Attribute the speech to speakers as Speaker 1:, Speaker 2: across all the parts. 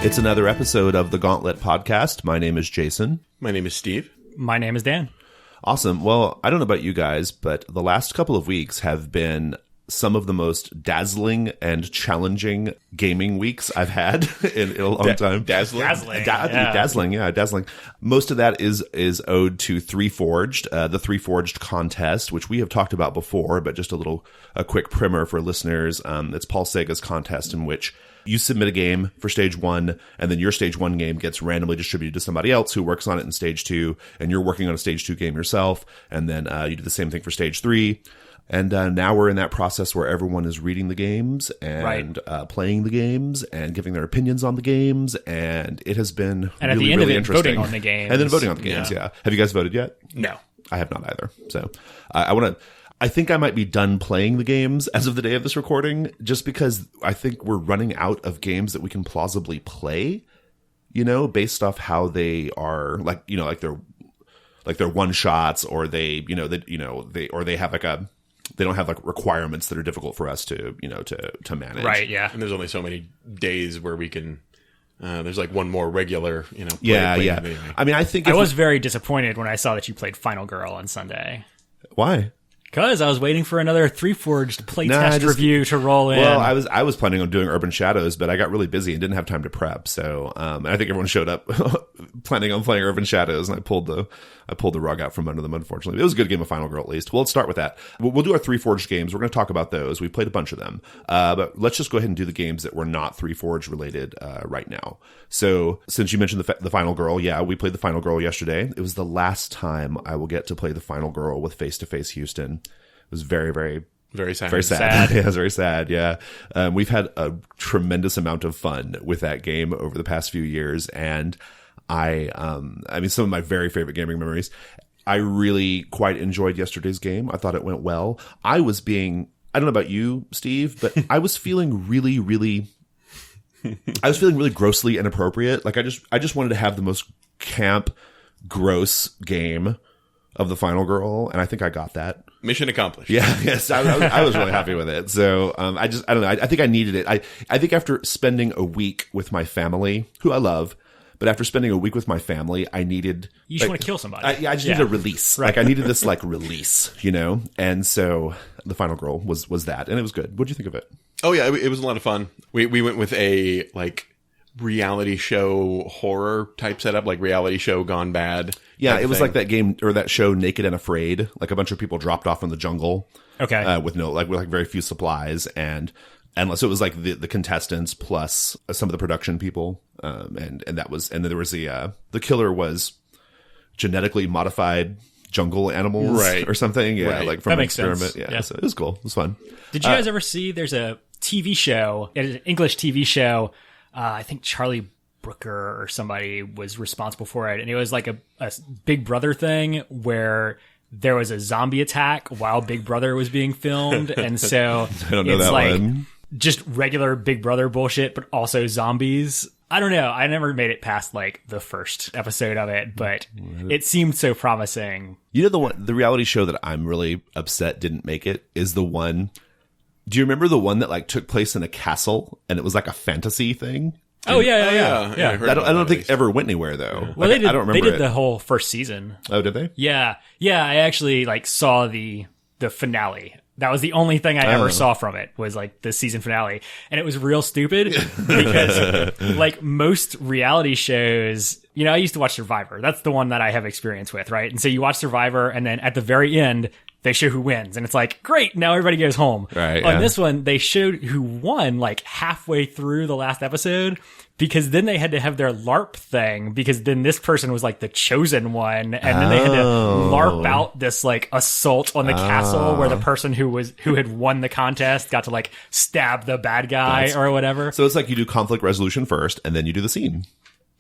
Speaker 1: It's another episode of the Gauntlet podcast. My name is Jason.
Speaker 2: My name is Steve.
Speaker 3: My name is Dan.
Speaker 1: Awesome. Well, I don't know about you guys, but the last couple of weeks have been some of the most dazzling and challenging gaming weeks I've had in a long time.
Speaker 2: Dazzling?
Speaker 1: Dazzling. Most of that is owed to Threeforged, the Threeforged contest, which we have talked about before, but just a quick primer for listeners. It's Paul Sega's contest in which you submit a game for stage 1, and then your stage 1 game gets randomly distributed to somebody else who works on it in stage 2, and you're working on a stage 2 game yourself, and then you do the same thing for stage 3. And now we're in that process where everyone is reading the games and playing the games and giving their opinions on the games, and it has been
Speaker 3: and
Speaker 1: really,
Speaker 3: at the end
Speaker 1: really
Speaker 3: of it,
Speaker 1: interesting.
Speaker 3: voting on the games.
Speaker 1: And then voting on the games, yeah. Have you guys voted yet?
Speaker 3: No.
Speaker 1: I have not either. So I think I might be done playing the games as of the day of this recording, just because I think we're running out of games that we can plausibly play, based off how they are, like they're one shots, or they have they don't have like requirements that are difficult for us to manage.
Speaker 3: Right. Yeah.
Speaker 2: And there's only so many days where we can. There's like one more regular, play
Speaker 1: Yeah. I mean, I think
Speaker 3: I was very disappointed when I saw that you played Final Girl on Sunday.
Speaker 1: Why?
Speaker 3: Because I was waiting for another Threeforged playtest review to roll in.
Speaker 1: Well, I was planning on doing Urban Shadows, but I got really busy and didn't have time to prep. So, and I think everyone showed up planning on playing Urban Shadows, and I pulled the rug out from under them. Unfortunately, it was a good game of Final Girl at least. Well, let's start with that. We'll do our Threeforged games. We're going to talk about those. We played a bunch of them, but let's just go ahead and do the games that were not Threeforged related right now. So, since you mentioned the Final Girl, yeah, we played the Final Girl yesterday. It was the last time I will get to play the Final Girl with Face to Face Houston. It was very, very,
Speaker 2: very sad.
Speaker 1: Very sad. Yeah, it was very sad. Yeah. We've had a tremendous amount of fun with that game over the past few years. And I mean, some of my very favorite gaming memories. I really quite enjoyed yesterday's game. I thought it went well. I don't know about you, Steve, but I was feeling really, really grossly inappropriate. Like I just wanted to have the most camp, gross game of the Final Girl, and I think I got that.
Speaker 2: Mission accomplished.
Speaker 1: Yeah, yes, I was really happy with it. So I don't know. I think I needed it. I think after spending a week with my family, who I love, but after spending a week with my family, I needed.
Speaker 3: You just want to kill somebody.
Speaker 1: I just needed a release. Right. Like I needed this release, And so the Final Girl was that, and it was good. What did you think of it?
Speaker 2: Oh yeah, it was a lot of fun. We went with a reality show horror type setup, like reality show gone bad.
Speaker 1: Yeah, it was like that game or that show Naked and Afraid. Like a bunch of people dropped off in the jungle. Okay. With very few supplies, and so it was like the contestants plus some of the production people. And then there was the killer was genetically modified jungle animals, right, or something. Yeah,
Speaker 3: right.
Speaker 1: Like from
Speaker 3: an
Speaker 1: experiment.
Speaker 3: Sense.
Speaker 1: Yeah, so it was cool. It was fun.
Speaker 3: Did you guys ever see? There's a TV show, an English TV show. I think Charlie Brooker or somebody was responsible for it. And it was like a Big Brother thing where there was a zombie attack while Big Brother was being filmed. And so
Speaker 1: I don't know it's that one.
Speaker 3: Just regular Big Brother bullshit, but also zombies. I don't know. I never made it past the first episode of it, but it seemed so promising.
Speaker 1: The reality show that I'm really upset didn't make it is the one. Do you remember the one that took place in a castle and it was like a fantasy thing?
Speaker 3: Oh yeah.
Speaker 1: I don't think it ever went anywhere though.
Speaker 3: Well, I don't remember. They did
Speaker 1: it.
Speaker 3: The whole first season.
Speaker 1: Oh, did they?
Speaker 3: Yeah. I actually saw the finale. That was the only thing I ever saw from it was the season finale, and it was real stupid because most reality shows, I used to watch Survivor. That's the one that I have experience with, right? And so you watch Survivor, and then at the very end, they show who wins, and it's great, now everybody goes home.
Speaker 1: Right.
Speaker 3: On this one, they showed who won halfway through the last episode, because then they had to have their LARP thing, because then this person was the chosen one, and then they had to LARP out this assault on the castle where the person who had won the contest got to stab the bad guy or whatever.
Speaker 1: So it's you do conflict resolution first, and then you do the scene.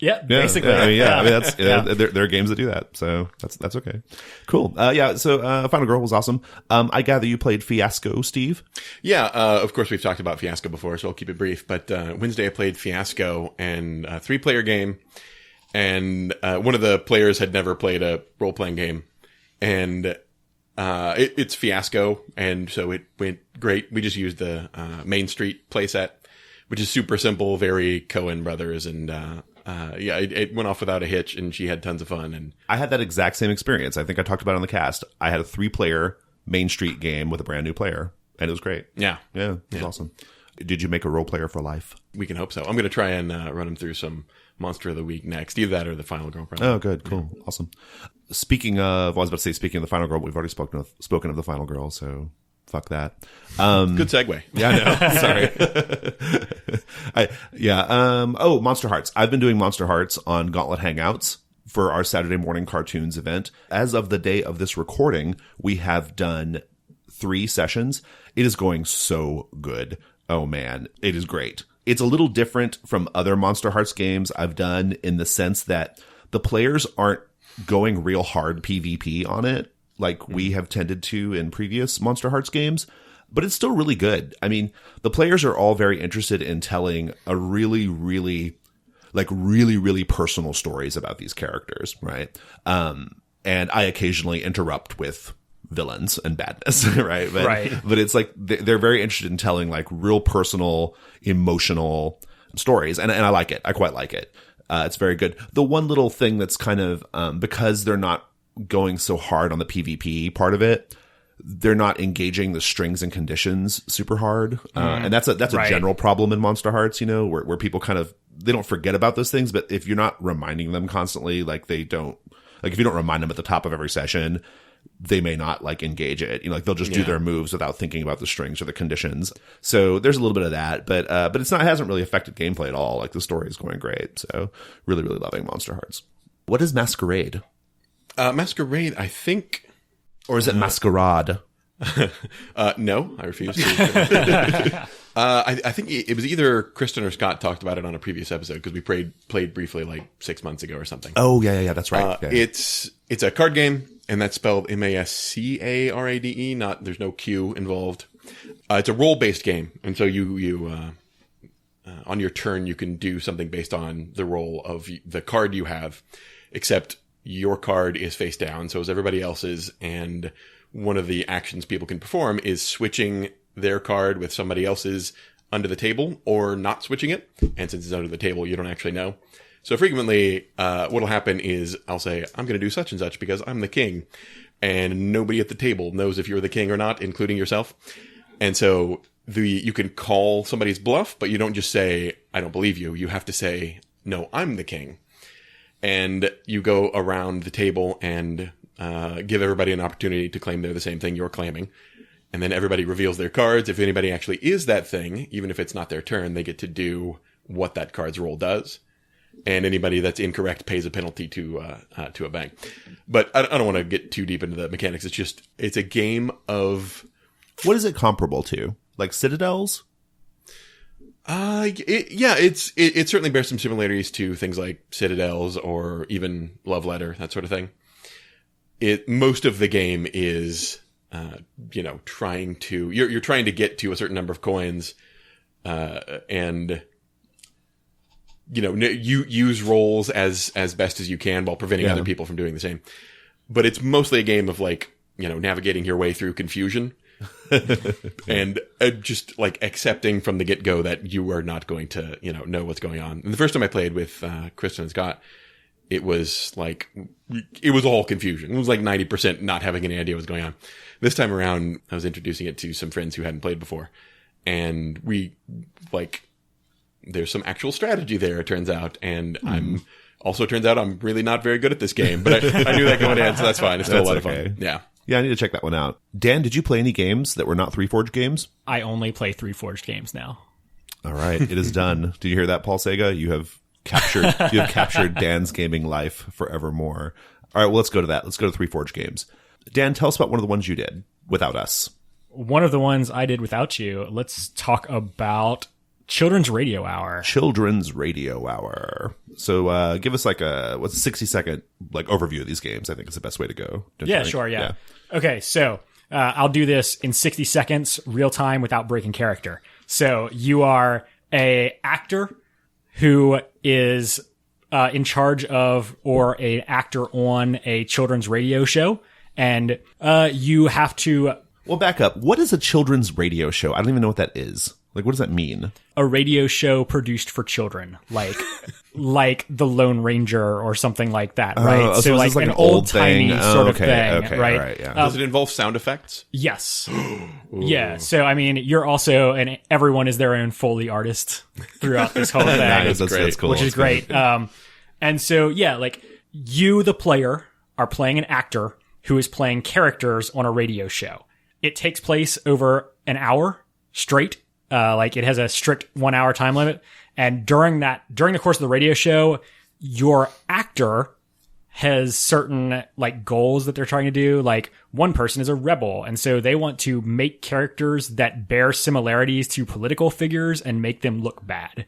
Speaker 3: Yeah, basically.
Speaker 1: That's there are games that do that, so that's okay. Cool. So Final Girl was awesome. I gather you played Fiasco, Steve?
Speaker 2: Yeah, of course we've talked about Fiasco before, so I'll keep it brief. But Wednesday I played Fiasco, and a 3-player game, and one of the players had never played a role-playing game, and it's Fiasco, and so it went great. We just used the Main Street playset, which is super simple, very Coen brothers, and it went off without a hitch, and she had tons of fun. And
Speaker 1: I had that exact same experience. I think I talked about it on the cast. I had a 3-player Main Street game with a brand new player, and it was great.
Speaker 2: Yeah,
Speaker 1: it was awesome. Did you make a role player for life?
Speaker 2: We can hope so. I'm going to try and run him through some Monster of the Week next. Either that or the Final Girl, probably.
Speaker 1: Oh, good. Cool. Yeah. Awesome. Speaking of the Final Girl, we've already spoken of the Final Girl, so fuck that.
Speaker 2: Good segue.
Speaker 1: Yeah, I know. Sorry. Monster Hearts. I've been doing Monster Hearts on Gauntlet Hangouts for our Saturday morning cartoons event. As of the day of this recording, we have done 3 sessions. It is going so good. Oh man, it is great. It's a little different from other Monster Hearts games I've done in the sense that the players aren't going real hard PvP on it like we have tended to in previous Monster Hearts games, but it's still really good. I mean, the players are all very interested in telling a really personal stories about these characters, right? And I occasionally interrupt with villains and badness, right? But it's like they're very interested in telling like real personal, emotional stories, and I like it. I quite like it. It's very good. The one little thing that's kind of because they're not going so hard on the PvP part of it, they're not engaging the strings and conditions super hard, and that's a general problem in Monster Hearts, where people kind of they don't forget about those things, but if you're not reminding them constantly, like if you don't remind them at the top of every session, they may not like engage it. They'll just do their moves without thinking about the strings or the conditions. So there's a little bit of that, but it hasn't really affected gameplay at all. Like the story is going great. So really, really loving Monster Hearts. What is Mascarade?
Speaker 2: Mascarade, I think,
Speaker 1: or is it Mascarade?
Speaker 2: No, I refuse to. I think it was either Kristen or Scott talked about it on a previous episode because we played briefly like 6 months ago or something.
Speaker 1: Oh yeah, that's right.
Speaker 2: It's a card game, and that's spelled Mascarade. There's no Q involved. It's a role-based game, and so you on your turn you can do something based on the role of the card you have, except your card is face down, so is everybody else's, and one of the actions people can perform is switching their card with somebody else's under the table or not switching it. And since it's under the table, you don't actually know. So frequently, what'll happen is I'll say, I'm going to do such and such because I'm the king. And nobody at the table knows if you're the king or not, including yourself. And so you can call somebody's bluff, but you don't just say, I don't believe you. You have to say, no, I'm the king. And you go around the table and give everybody an opportunity to claim they're the same thing you're claiming. And then everybody reveals their cards. If anybody actually is that thing, even if it's not their turn, they get to do what that card's role does. And anybody that's incorrect pays a penalty to a bank. But I don't want to get too deep into the mechanics. It's a game of...
Speaker 1: What is it comparable to? Like Citadels?
Speaker 2: It certainly bears some similarities to things like Citadels or even Love Letter, that sort of thing. Most of the game is, trying to, you're trying to get to a certain number of coins, and, you use rolls as best as you can while preventing other people from doing the same. But it's mostly a game of navigating your way through confusion and just like accepting from the get-go that you are not going to, know what's going on. And the first time I played with, Kristen and Scott, it was all confusion. It was like 90% not having any idea what was going on. This time around, I was introducing it to some friends who hadn't played before. And there's some actual strategy there, it turns out. And turns out I'm really not very good at this game. But I knew that going in, so that's fine. It's still a lot of fun. Yeah.
Speaker 1: Yeah, I need to check that one out. Dan, did you play any games that were not Threeforged games?
Speaker 3: I only play Threeforged games now.
Speaker 1: All right, it is done. Did you hear that, Paul Sega? You have captured Dan's gaming life forevermore. All right, well, let's go to that. Let's go to Threeforged games. Dan, tell us about one of the ones you did without us.
Speaker 3: One of the ones I did without you. Let's talk about Children's Radio Hour.
Speaker 1: Children's Radio Hour. So give us a 60-second overview of these games. I think is the best way to go.
Speaker 3: Yeah, sure. Yeah. Okay, so I'll do this in 60 seconds, real time, without breaking character. So you are a actor who is in charge of or an actor on a children's radio show, and you have to...
Speaker 1: Well, back up. What is a children's radio show? I don't even know what that is. Like, what does that mean?
Speaker 3: A radio show produced for children, like the Lone Ranger or something like that, right?
Speaker 1: So
Speaker 3: like
Speaker 1: like
Speaker 3: an old-timey sort of thing,
Speaker 1: okay,
Speaker 3: right?
Speaker 1: All right, yeah.
Speaker 2: Does it involve sound effects?
Speaker 3: Yes. Yeah. So, I mean, you're also, and everyone is their own Foley artist throughout this whole thing.
Speaker 1: Nice, that's cool.
Speaker 3: Which is great. And so, yeah, like you, the player, are playing an actor who is playing characters on a radio show. It takes place over an hour straight. Like it has a strict 1 hour time limit. And during the course of the radio show, your actor has certain like goals that they're trying to do. Like one person is a rebel. And so they want to make characters that bear similarities to political figures and make them look bad.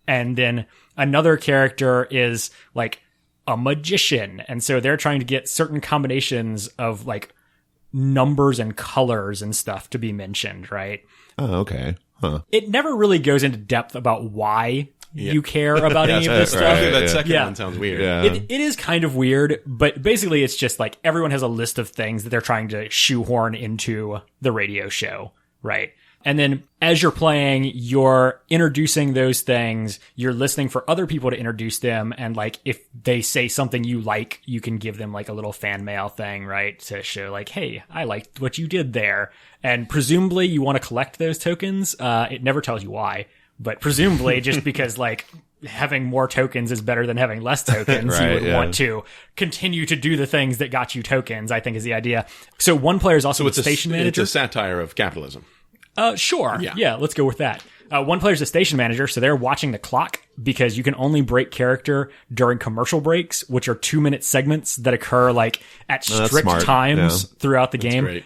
Speaker 3: And then another character is like a magician. And so they're trying to get certain combinations of like numbers and colors and stuff to be mentioned, right?
Speaker 1: Oh, okay. Huh.
Speaker 3: It never really goes into depth about why you care about any of this stuff.
Speaker 1: Right,
Speaker 2: That second one sounds weird.
Speaker 1: Yeah.
Speaker 3: It is kind of weird, but basically it's just like everyone has a list of things that they're trying to shoehorn into the radio show, right? And then as you're playing, you're introducing those things, you're listening for other people to introduce them, and like if they say something you like, you can give them like a little fan mail thing, right? To show like, hey, I liked what you did there. And presumably you want to collect those tokens. It never tells you why, but presumably just because like having more tokens is better than having less tokens.
Speaker 1: Right,
Speaker 3: you would
Speaker 1: yeah.
Speaker 3: want to continue to do the things that got you tokens, I think is the idea. So one player is also the station manager.
Speaker 2: It's a satire of capitalism.
Speaker 3: Sure.
Speaker 2: Yeah.
Speaker 3: Yeah, let's go with that. One player's a station manager, so they're watching the clock because you can only break character during commercial breaks, which are 2-minute segments that occur like at strict
Speaker 1: smart.
Speaker 3: times throughout the game.
Speaker 2: Great.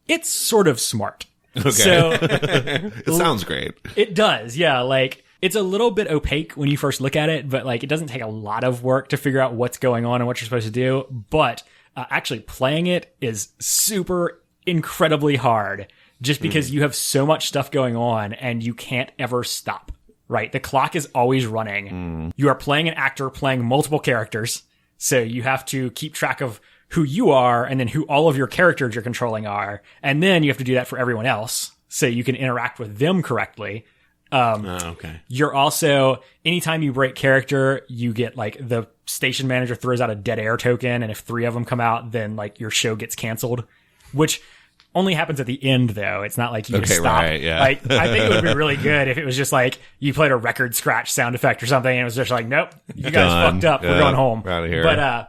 Speaker 3: It's sort of smart.
Speaker 1: Okay.
Speaker 3: So
Speaker 1: It sounds great.
Speaker 3: it does, yeah. Like it's a little bit opaque when you first look at it, but like it doesn't take a lot of work to figure out what's going on and what you're supposed to do. But actually playing it is super incredibly hard. Just because you have so much stuff going on and you can't ever stop, right? The clock is always running. You are playing an actor playing multiple characters. So you have to keep track of who you are and then who all of your characters you're controlling are. And then you have to do that for everyone else so you can interact with them correctly.
Speaker 2: Okay.
Speaker 3: You're also, anytime you break character, you get like the station manager throws out a dead air token. And if 3 of them come out, then like your show gets canceled, which only happens at the end, though. It's not like you just stop.
Speaker 1: Right, yeah.
Speaker 3: Like, I think it would be really good if it was just like you played a record scratch sound effect or something, and it was just like, nope, you guys
Speaker 1: Done.
Speaker 3: fucked up.
Speaker 1: Yeah,
Speaker 3: We're going home.
Speaker 1: we're outta here.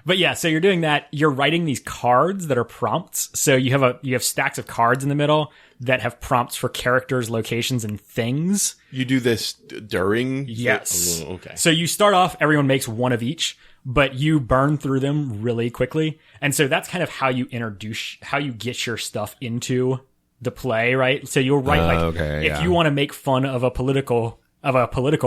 Speaker 3: But yeah, so you're doing that. You're writing these cards that are prompts. So you have stacks of cards in the middle that have prompts for characters, locations, and things.
Speaker 2: You do this during?
Speaker 3: Yes.
Speaker 2: Oh, okay.
Speaker 3: So you start off, everyone makes one of each, but you burn through them really quickly. And so that's kind of how you get your stuff into the play, right? So you'll write if you want to make fun of a political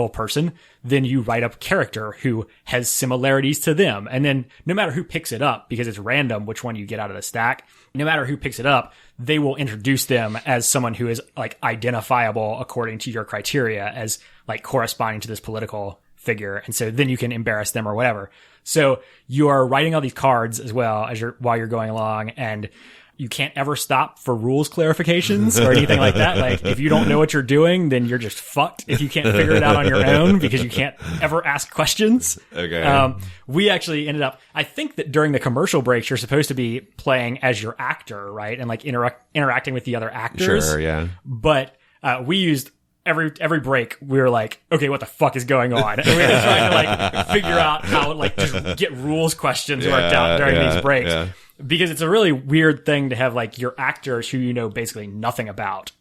Speaker 3: person, then you write up a character who has similarities to them. And then no matter who picks it up, because it's random which one you get out of the stack, no matter who picks it up, they will introduce them as someone who is like identifiable according to your criteria as like corresponding to this political figure. And so then you can embarrass them or whatever. So you are writing all these cards as well as while you're going along, and you can't ever stop for rules clarifications or anything like that. Like if you don't know what you're doing, then you're just fucked if you can't figure it out on your own because you can't ever ask questions.
Speaker 1: Okay.
Speaker 3: We actually ended up, I think that during the commercial breaks, you're supposed to be playing as your actor, right? And like interacting with the other actors.
Speaker 1: Sure, yeah.
Speaker 3: But we used every break, we were like, okay, what the fuck is going on? And we were trying to like figure out how like just get rules questions worked out during these breaks.
Speaker 1: Yeah.
Speaker 3: Because it's a really weird thing to have like your actors who you know basically nothing about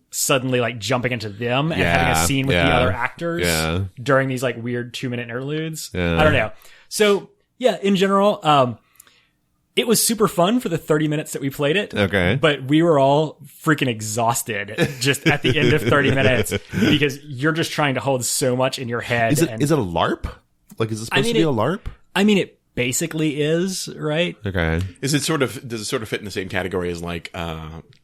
Speaker 3: suddenly like jumping into them and having a scene with the other actors during these like weird 2-minute interludes.
Speaker 1: Yeah.
Speaker 3: I don't know. So yeah, in general, it was super fun for the 30 minutes that we played it.
Speaker 1: Okay.
Speaker 3: But we were all freaking exhausted just at the end of 30 minutes because you're just trying to hold so much in your head.
Speaker 1: Is it a LARP? Like, is it supposed to be a LARP?
Speaker 3: I mean, it basically is, right?
Speaker 1: Okay.
Speaker 2: Does it sort of fit in the same category as like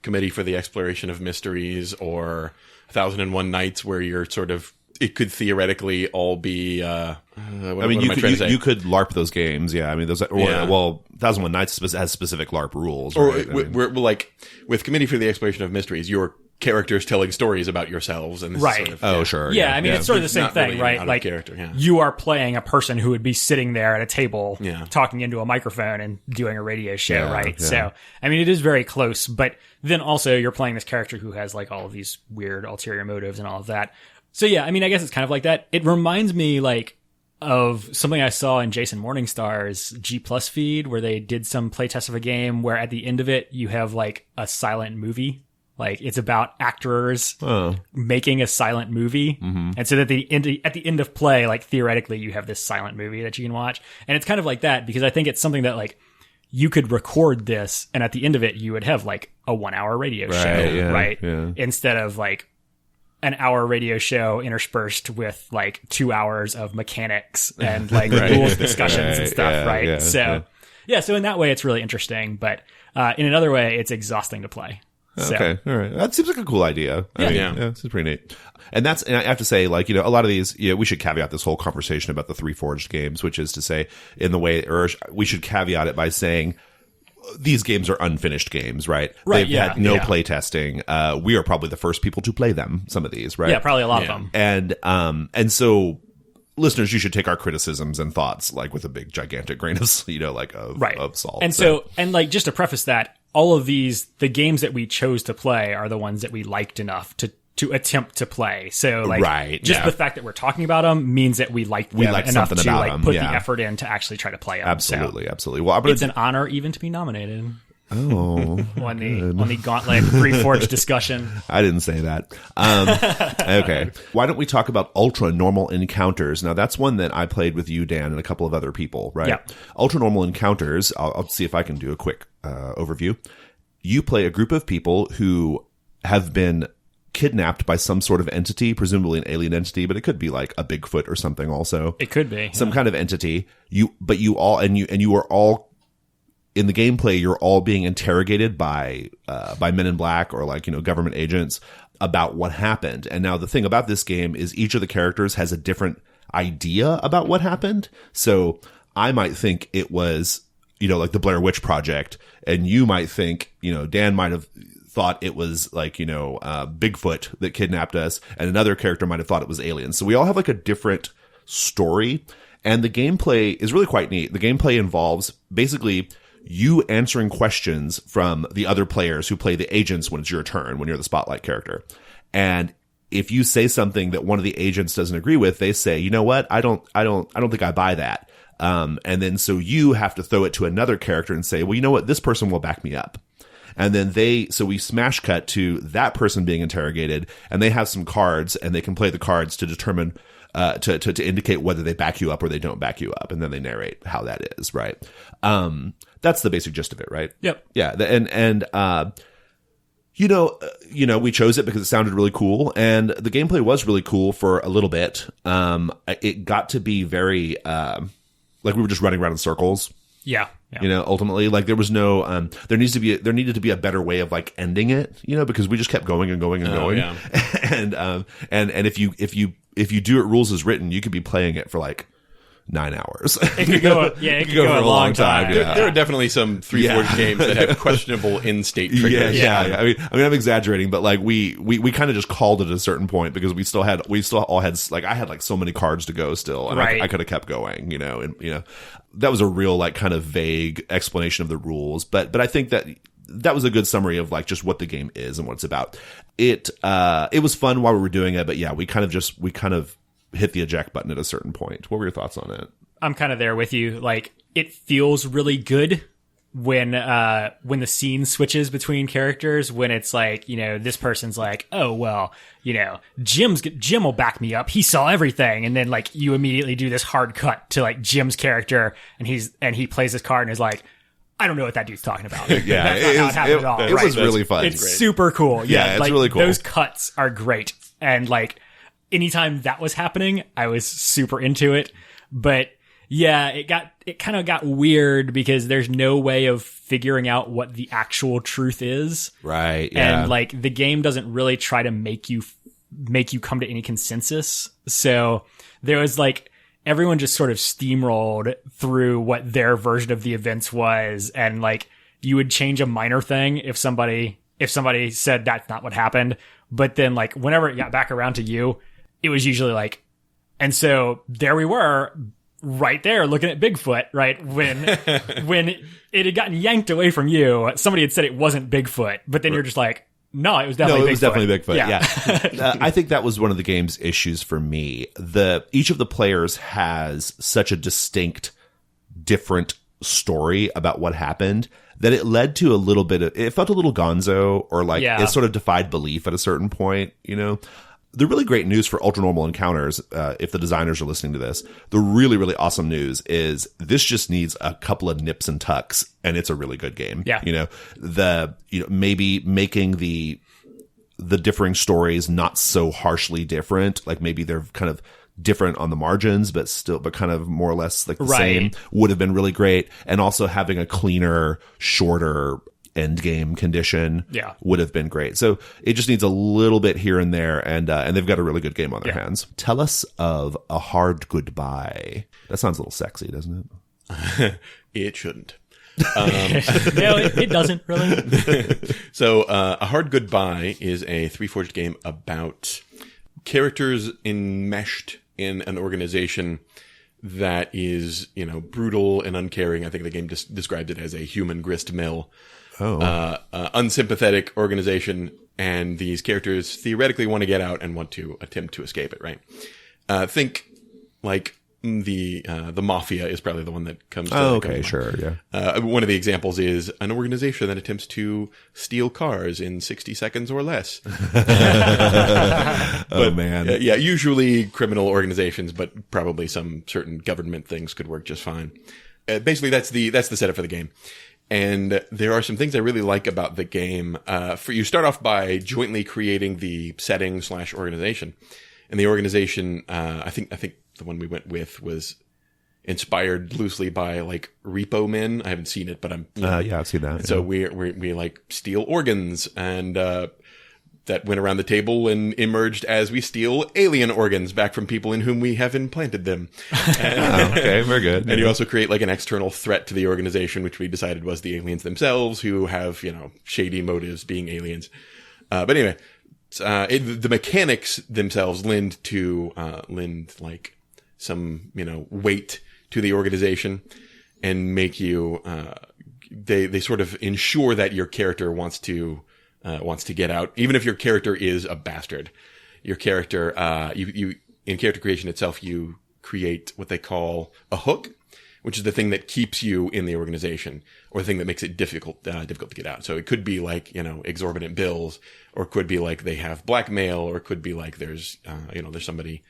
Speaker 2: Committee for the Exploration of Mysteries or 1001 Nights, where you're sort of, it could theoretically all be
Speaker 1: you could LARP those games, yeah. I mean, well, 1001 Nights has specific LARP rules,
Speaker 2: or
Speaker 1: right?
Speaker 2: we're like with Committee for the Exploration of Mysteries, your characters telling stories about yourselves, and this
Speaker 3: Right.
Speaker 2: is sort of,
Speaker 1: Oh, sure.
Speaker 3: Yeah, I mean, it's sort of the same
Speaker 2: Not
Speaker 3: thing,
Speaker 2: really
Speaker 3: right?
Speaker 2: out of
Speaker 3: Like,
Speaker 2: character, yeah.
Speaker 3: you are playing a person who would be sitting there at a table
Speaker 2: Yeah.
Speaker 3: talking into a microphone and doing a radio show,
Speaker 1: Yeah,
Speaker 3: right?
Speaker 1: yeah.
Speaker 3: So, I mean, it is very close, but then also you're playing this character who has like all of these weird ulterior motives and all of that. So yeah, I mean, I guess it's kind of like that. It reminds me like of something I saw in Jason Morningstar's G Plus feed where they did some playtest of a game where at the end of it, you have like a silent movie. Like it's about actors making a silent movie. And so that at the end of play, like theoretically you have this silent movie that you can watch. And it's kind of like that because I think it's something that like you could record this and at the end of it, you would have like a 1 hour radio show, right?
Speaker 1: Yeah.
Speaker 3: Instead of like an hour radio show interspersed with like 2 hours of mechanics and like rules discussions and stuff, right?
Speaker 1: Yeah,
Speaker 3: so so in that way, it's really interesting, but in another way, it's exhausting to play. So,
Speaker 1: Okay, all right. That seems like a cool idea. I mean,
Speaker 2: Yeah.
Speaker 1: it's pretty neat. And I have to say, like, a lot of these, we should caveat this whole conversation about the Threeforged games, which is to say, we should caveat it by saying these games are unfinished games, right?
Speaker 3: Right,
Speaker 1: They've had no play testing. We are probably the first people to play them, some of these, right?
Speaker 3: yeah, probably a lot of them.
Speaker 1: And so listeners, you should take our criticisms and thoughts like with a big gigantic grain of of salt.
Speaker 3: And so like just to preface that, all of these, the games that we chose to play are the ones that we liked enough to attempt to play. So like the fact that we're talking about them means that we liked them
Speaker 1: like
Speaker 3: enough
Speaker 1: something
Speaker 3: to
Speaker 1: about
Speaker 3: like
Speaker 1: them,
Speaker 3: put
Speaker 1: yeah.
Speaker 3: the effort in to actually try to play them.
Speaker 1: Absolutely. Well, I'm
Speaker 3: So
Speaker 1: gonna
Speaker 3: it's an honor even to be nominated
Speaker 1: oh,
Speaker 3: on the Gauntlet Threeforged discussion.
Speaker 1: I didn't say that. Okay. Why don't we talk about Ultranormal Encounters? Now, that's one that I played with you, Dan, and a couple of other people, right?
Speaker 3: Yeah.
Speaker 1: Ultranormal Encounters, I'll see if I can do a quick overview. You play a group of people who have been kidnapped by some sort of entity, presumably an alien entity, but it could be like a Bigfoot or something also.
Speaker 3: It could be.
Speaker 1: Some kind of entity. You are all in the gameplay, you're all being interrogated by Men in Black or like, government agents about what happened. And now the thing about this game is each of the characters has a different idea about what happened. So I might think it was, like the Blair Witch Project, and you might think, Dan might have thought it was like, Bigfoot that kidnapped us, and another character might have thought it was aliens. So we all have like a different story, and the gameplay is really quite neat. The gameplay involves basically you answering questions from the other players who play the agents when it's your turn, when you're the spotlight character. And if you say something that one of the agents doesn't agree with, they say, you know what? I don't think I buy that. And then so you have to throw it to another character and say, well, you know what? This person will back me up. And then so we smash cut to that person being interrogated, and they have some cards, and they can play the cards to determine, to indicate whether they back you up or they don't back you up. And then they narrate how that is, right? That's the basic gist of it, right?
Speaker 3: Yep.
Speaker 1: Yeah. We chose it because it sounded really cool, and the gameplay was really cool for a little bit. It got to be very, like we were just running around in circles.
Speaker 3: Yeah.
Speaker 1: Ultimately, like there was no, there needed to be a better way of like ending it, because we just kept going and going and going.
Speaker 2: Yeah.
Speaker 1: and if you do it rules as written, you could be playing it for like 9 hours.
Speaker 3: It could go, it could go
Speaker 1: for
Speaker 3: a long time.
Speaker 1: Yeah.
Speaker 2: There are definitely some Threeforged games that have questionable in-state triggers.
Speaker 1: Yeah. I mean, I'm exaggerating, but like we kind of just called it at a certain point because we still all had like I had like so many cards to go still, and
Speaker 3: right.
Speaker 1: I could have kept going, and that was a real like kind of vague explanation of the rules, but I think that was a good summary of like just what the game is and what it's about. It was fun while we were doing it, but yeah, we kind of hit the eject button at a certain point. What were your thoughts on it?
Speaker 3: I'm kind of there with you. Like it feels really good when the scene switches between characters, when it's like, this person's like, oh, well, Jim will back me up. He saw everything. And then like you immediately do this hard cut to like Jim's character, and he plays his card and is like, I don't know what that dude's talking about.
Speaker 1: Yeah,
Speaker 3: That's not how it happened at all.
Speaker 1: It was really fun.
Speaker 3: It's super cool. Yeah,
Speaker 1: it's
Speaker 3: like,
Speaker 1: really cool.
Speaker 3: Those cuts are great. And like anytime that was happening, I was super into it. But yeah, it kind of got weird because there's no way of figuring out what the actual truth is.
Speaker 1: Right. Yeah.
Speaker 3: And like the game doesn't really try to make you come to any consensus. So there was like everyone just sort of steamrolled through what their version of the events was, and like you would change a minor thing if somebody if somebody said that's not what happened. But then like whenever it got back around to you, it was usually like, and so there we were right there looking at Bigfoot, right? When it had gotten yanked away from you, somebody had said it wasn't Bigfoot, but then you're just like, no, it was definitely Bigfoot.
Speaker 1: No, it was definitely Bigfoot. Yeah. I think that was one of the game's issues for me. Each of the players has such a distinct, different story about what happened that it led to a little bit of, it felt a little gonzo, or like it sort of defied belief at a certain point, you know? The really great news for Ultranormal encounters, if the designers are listening to this, the really, really awesome news is this just needs a couple of nips and tucks, and it's a really good game.
Speaker 3: Yeah.
Speaker 1: Maybe making the differing stories not so harshly different, like maybe they're kind of different on the margins, but kind of more or less like the same, would have been really great. And also having a cleaner, shorter end game condition would have been great. So it just needs a little bit here and there, and they've got a really good game on their hands. Tell us of A Hard Goodbye. That sounds a little sexy, doesn't it?
Speaker 2: It shouldn't.
Speaker 3: No, it doesn't really.
Speaker 2: So A Hard Goodbye is a Threeforged game about characters enmeshed in an organization that is, brutal and uncaring. I think the game just described it as a human grist mill. Unsympathetic organization, and these characters theoretically want to get out and want to attempt to escape it, right? Think like the Mafia is probably the one that comes to mind.
Speaker 1: Okay, sure, yeah.
Speaker 2: One of the examples is an organization that attempts to steal cars in 60 seconds or less.
Speaker 1: Man.
Speaker 2: Usually criminal organizations, but probably some certain government things could work just fine. Basically, that's the setup for the game. And there are some things I really like about the game. You start off by jointly creating the setting / organization. And the organization, I think the one we went with was inspired loosely by like Repo Men. I haven't seen it, but
Speaker 1: I've seen that.
Speaker 2: So we like steal organs, and that went around the table and emerged as we steal alien organs back from people in whom we have implanted them.
Speaker 1: Okay, very good.
Speaker 2: And you also create like an external threat to the organization, which we decided was the aliens themselves, who have, shady motives being aliens. But anyway, the mechanics themselves lend like some, weight to the organization, and make you, they sort of ensure that your character wants to get out, even if your character is a bastard. Your character, you in character creation itself, you create what they call a hook, which is the thing that keeps you in the organization, or the thing that makes it difficult to get out. So it could be like, exorbitant bills, or it could be like they have blackmail, or it could be like there's somebody.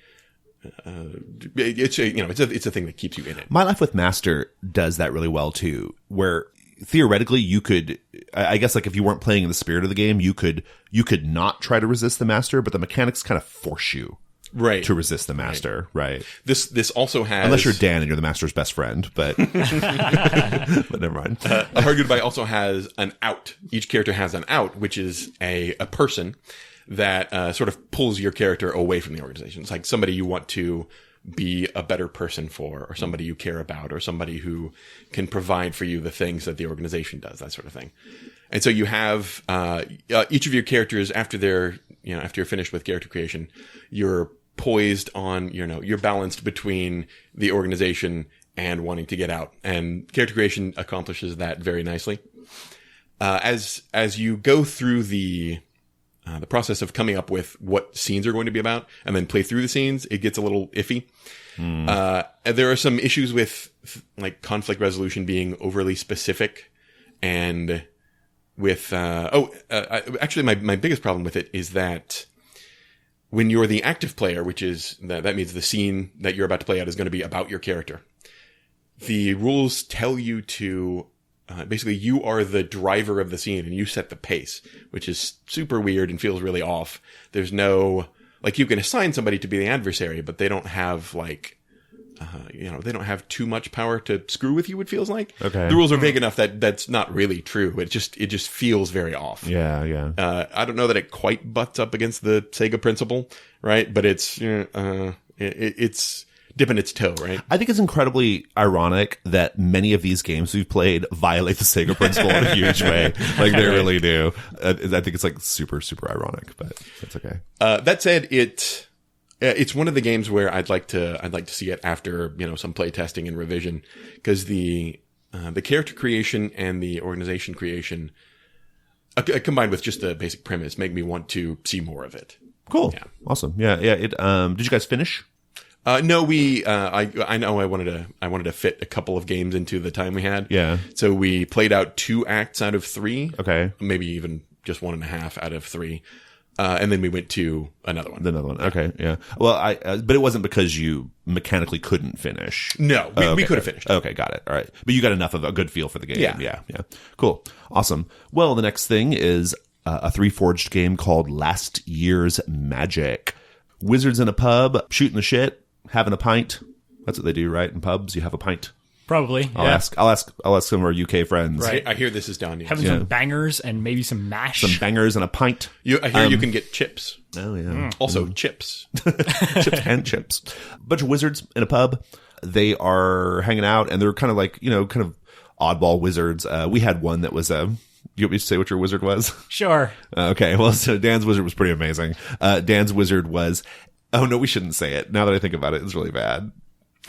Speaker 2: It's a thing that keeps you in it.
Speaker 1: My Life with Master does that really well too, where theoretically you could, I guess, like if you weren't playing in the spirit of the game, you could not try to resist the master, but the mechanics kind of force you to resist the master, right?
Speaker 2: This also has,
Speaker 1: unless you're Dan and you're the master's best friend, but but never mind.
Speaker 2: A Hard Goodbye also has an out. Each character has an out, which is a person that sort of pulls your character away from the organization. It's like somebody you want to be a better person for, or somebody you care about, or somebody who can provide for you the things that the organization does, that sort of thing. And so you have each of your characters, after you're finished with character creation, you're poised on, you're balanced between the organization and wanting to get out. And character creation accomplishes that very nicely. As you go through the process of coming up with what scenes are going to be about, and then play through the scenes, it gets a little iffy. There are some issues with like conflict resolution being overly specific, and with actually my biggest problem with it is that when you're the active player, which is that means the scene that you're about to play out is going to be about your character. The rules tell you to basically, you are the driver of the scene and you set the pace, which is super weird and feels really off. There's no, like, you can assign somebody to be the adversary, but they don't have like, they don't have too much power to screw with you, it feels like.
Speaker 1: Okay.
Speaker 2: The rules are vague enough that that's not really true. It just feels very off.
Speaker 1: Yeah.
Speaker 2: I don't know that it quite butts up against the Sega principle, right? But it's dipping its toe, right?
Speaker 1: I think it's incredibly ironic that many of these games we've played violate the Sega principle in a huge way. Like they really do. I think it's like super, super ironic, but that's okay.
Speaker 2: That said, it's one of the games where I'd like to see it after, some play testing and revision, because the character creation and the organization creation, combined with just the basic premise, make me want to see more of it.
Speaker 1: Cool.
Speaker 2: Yeah.
Speaker 1: Awesome. Yeah. Did you guys finish?
Speaker 2: No, I know I wanted to fit a couple of games into the time we had.
Speaker 1: Yeah.
Speaker 2: So we played out 2 acts out of 3.
Speaker 1: Okay.
Speaker 2: Maybe even just 1.5 out of 3. And then we went to another one.
Speaker 1: Another one. Okay. Yeah. Well, but it wasn't because you mechanically couldn't finish.
Speaker 2: No, we could have finished.
Speaker 1: Okay. Got it. All right. But you got enough of a good feel for the game.
Speaker 2: Yeah.
Speaker 1: Yeah. Cool. Awesome. Well, the next thing is a Threeforged game called Last Year's Magic. Wizards in a pub, shooting the shit, having a pint. That's what they do, right? In pubs, you have a pint.
Speaker 3: Probably.
Speaker 1: I'll ask some of our UK friends.
Speaker 3: Right.
Speaker 2: I hear this is down here.
Speaker 3: Having some bangers and maybe some mash.
Speaker 1: Some bangers and a pint.
Speaker 2: I hear you can get chips.
Speaker 1: Oh yeah.
Speaker 2: Also chips.
Speaker 1: Chips and chips. Bunch of wizards in a pub. They are hanging out, and they're kind of like, kind of oddball wizards. We had one that was you want me to say what your wizard was?
Speaker 3: Sure.
Speaker 1: Okay. Well, so Dan's wizard was pretty amazing. Dan's wizard was. Oh no, we shouldn't say it. Now that I think about it, it's really bad.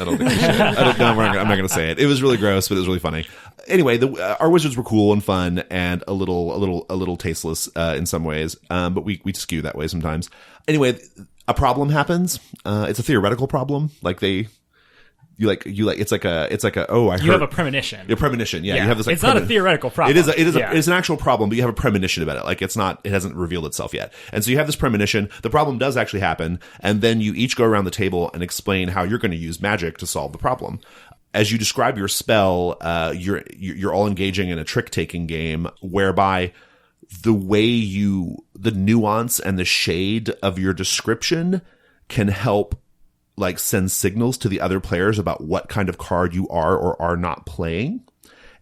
Speaker 1: I don't think we should. I'm not going to say it. It was really gross, but it was really funny. Anyway, our wizards were cool and fun, and a little tasteless in some ways. But we skew that way sometimes. Anyway, a problem happens. It's a theoretical problem. Like you it's like a oh, I heard.
Speaker 3: You have a premonition.
Speaker 1: A premonition, yeah. You have this. Like,
Speaker 3: it's not a theoretical problem.
Speaker 1: It's an actual problem, but you have a premonition about it. Like it hasn't revealed itself yet. And so you have this premonition. The problem does actually happen, and then you each go around the table and explain how you're going to use magic to solve the problem. As you describe your spell, you're all engaging in a trick-taking game whereby the nuance and the shade of your description can help like send signals to the other players about what kind of card you are or are not playing.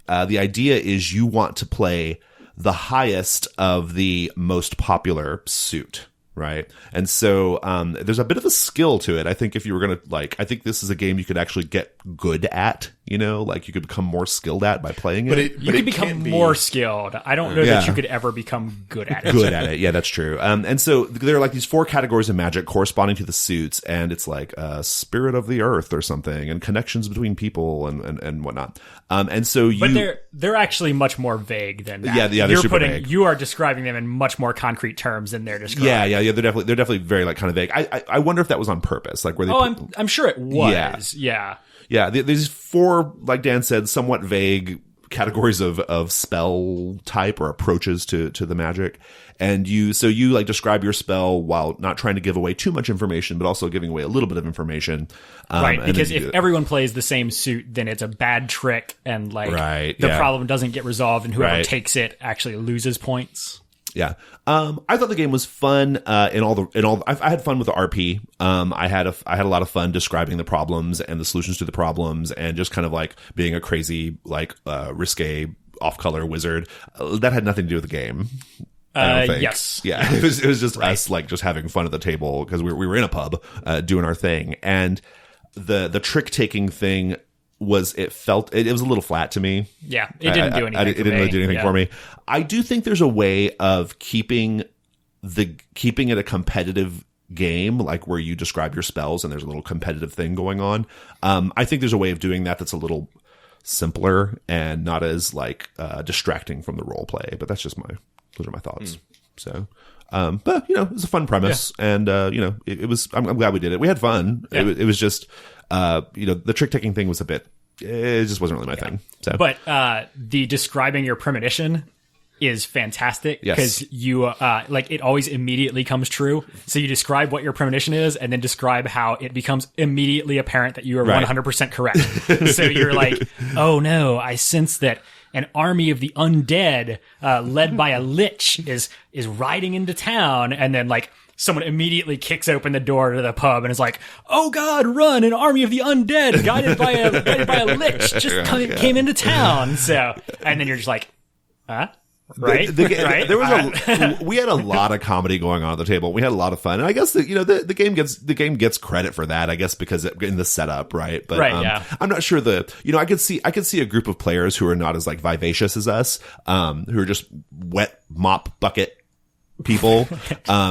Speaker 1: The idea is you want to play the highest of the most popular suit, right? And so there's a bit of a skill to it. I think if you were going to I think this is a game you could actually get good at, like you could become more skilled at by playing it.
Speaker 3: You could become more skilled. I don't know that you could ever become good at it.
Speaker 1: Good at it. Yeah, that's true. And so there are like these 4 categories of magic corresponding to the suits, and it's like spirit of the earth or something, and connections between people and whatnot. And so
Speaker 3: But they're actually much more vague than that.
Speaker 1: Yeah, they're super vague.
Speaker 3: You are describing them in much more concrete terms than they're describing.
Speaker 1: Yeah. They're definitely very like kind of vague. I wonder if that was on purpose. Like where they
Speaker 3: I'm sure it was. Yeah.
Speaker 1: Yeah, there's 4, like Dan said, somewhat vague categories of spell type or approaches to the magic. And you like describe your spell while not trying to give away too much information, but also giving away a little bit of information.
Speaker 3: Right, because if everyone plays the same suit, then it's a bad trick, and the problem doesn't get resolved, and whoever takes it actually loses points.
Speaker 1: Yeah. I thought the game was fun, I had fun with the RP. I had a lot of fun describing the problems and the solutions to the problems, and just kind of like being a crazy, risque off-color wizard. That had nothing to do with the game. I don't think.
Speaker 3: Yes.
Speaker 1: Yeah. It was just us, just having fun at the table because we were in a pub, doing our thing. And the trick-taking thing was it was a little flat to me.
Speaker 3: Yeah, it didn't do anything.
Speaker 1: It didn't really do anything for me. I do think there's a way of keeping it a competitive game, like where you describe your spells and there's a little competitive thing going on. I think there's a way of doing that that's a little simpler and not as distracting from the role play. But those are my thoughts. So. But it was a fun premise, and it was. I'm glad we did it. We had fun. Yeah. It was just, the trick taking thing was a bit. It just wasn't really my thing. So,
Speaker 3: but the describing your premonition is fantastic because you it always immediately comes true. So you describe what your premonition is, and then describe how it becomes immediately apparent that you are 100% correct. So you're like, oh no, I sense that an army of the undead, led by a lich, is riding into town, and then someone immediately kicks open the door to the pub and is like, "Oh God, run! An army of the undead, guided by a lich, just came into town." So, and then you're just like, "Huh? right? Right?
Speaker 1: There was we had a lot of comedy going on at the table. We had a lot of fun, and I guess that, the game gets credit for that. I guess because in the setup, right? But I'm not sure I could see a group of players who are not as like vivacious as us, who are just wet mop bucket people,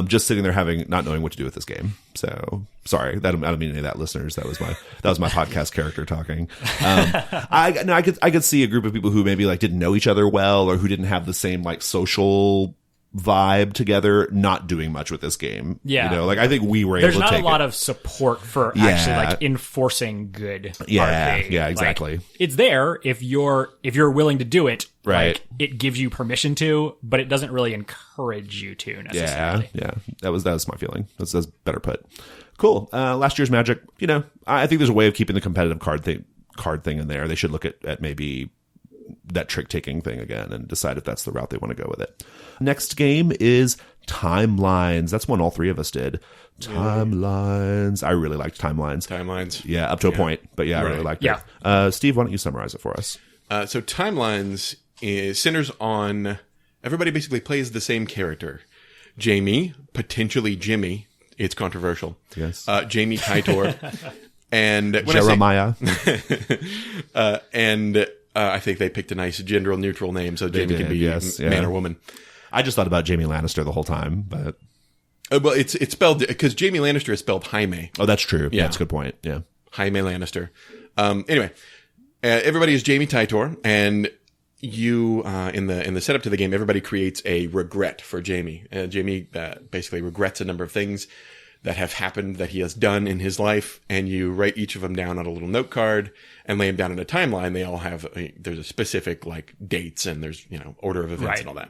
Speaker 1: just sitting there not knowing what to do with this game. So sorry, I don't mean any of that, listeners. That was my podcast character talking. I could see a group of people who maybe like didn't know each other well, or who didn't have the same like social vibe together, not doing much with this game.
Speaker 3: Yeah,
Speaker 1: I think we were
Speaker 3: There's
Speaker 1: able to take
Speaker 3: not a lot of support for actually like enforcing good.
Speaker 1: Yeah,
Speaker 3: RP.
Speaker 1: yeah, exactly.
Speaker 3: Like, it's there if you're willing to do it.
Speaker 1: Right.
Speaker 3: Like, it gives you permission to, but it doesn't really encourage you to necessarily.
Speaker 1: Yeah. That was my feeling. That's better put. Cool. Last year's Magic, I think there's a way of keeping the competitive card thing in there. They should look at maybe that trick taking thing again and decide if that's the route they want to go with it. Next game is Timelines. That's one all three of us did. Timelines. I really liked Timelines. Yeah, up to a point, but I really liked it. Steve, why don't you summarize it for us?
Speaker 2: So Timelines centers on everybody basically plays the same character. Jamie, potentially Jimmy. It's controversial.
Speaker 1: Yes.
Speaker 2: Jamie Kaitor. And when
Speaker 1: Jeremiah.
Speaker 2: I think they picked a nice gender neutral name, so Jamie can be man or woman.
Speaker 1: I just thought about Jamie Lannister the whole time, but
Speaker 2: well, it's spelled because Jamie Lannister is spelled Jaime.
Speaker 1: Oh, that's true. Yeah, that's a good point. Yeah,
Speaker 2: Jaime Lannister. Anyway, everybody is Jamie Kaitor, and you in the setup to the game, everybody creates a regret for Jamie. Jamie basically regrets a number of things that have happened that he has done in his life, and you write each of them down on a little note card and lay them down in a timeline. They all have there's a specific like dates, and there's order of events and all that.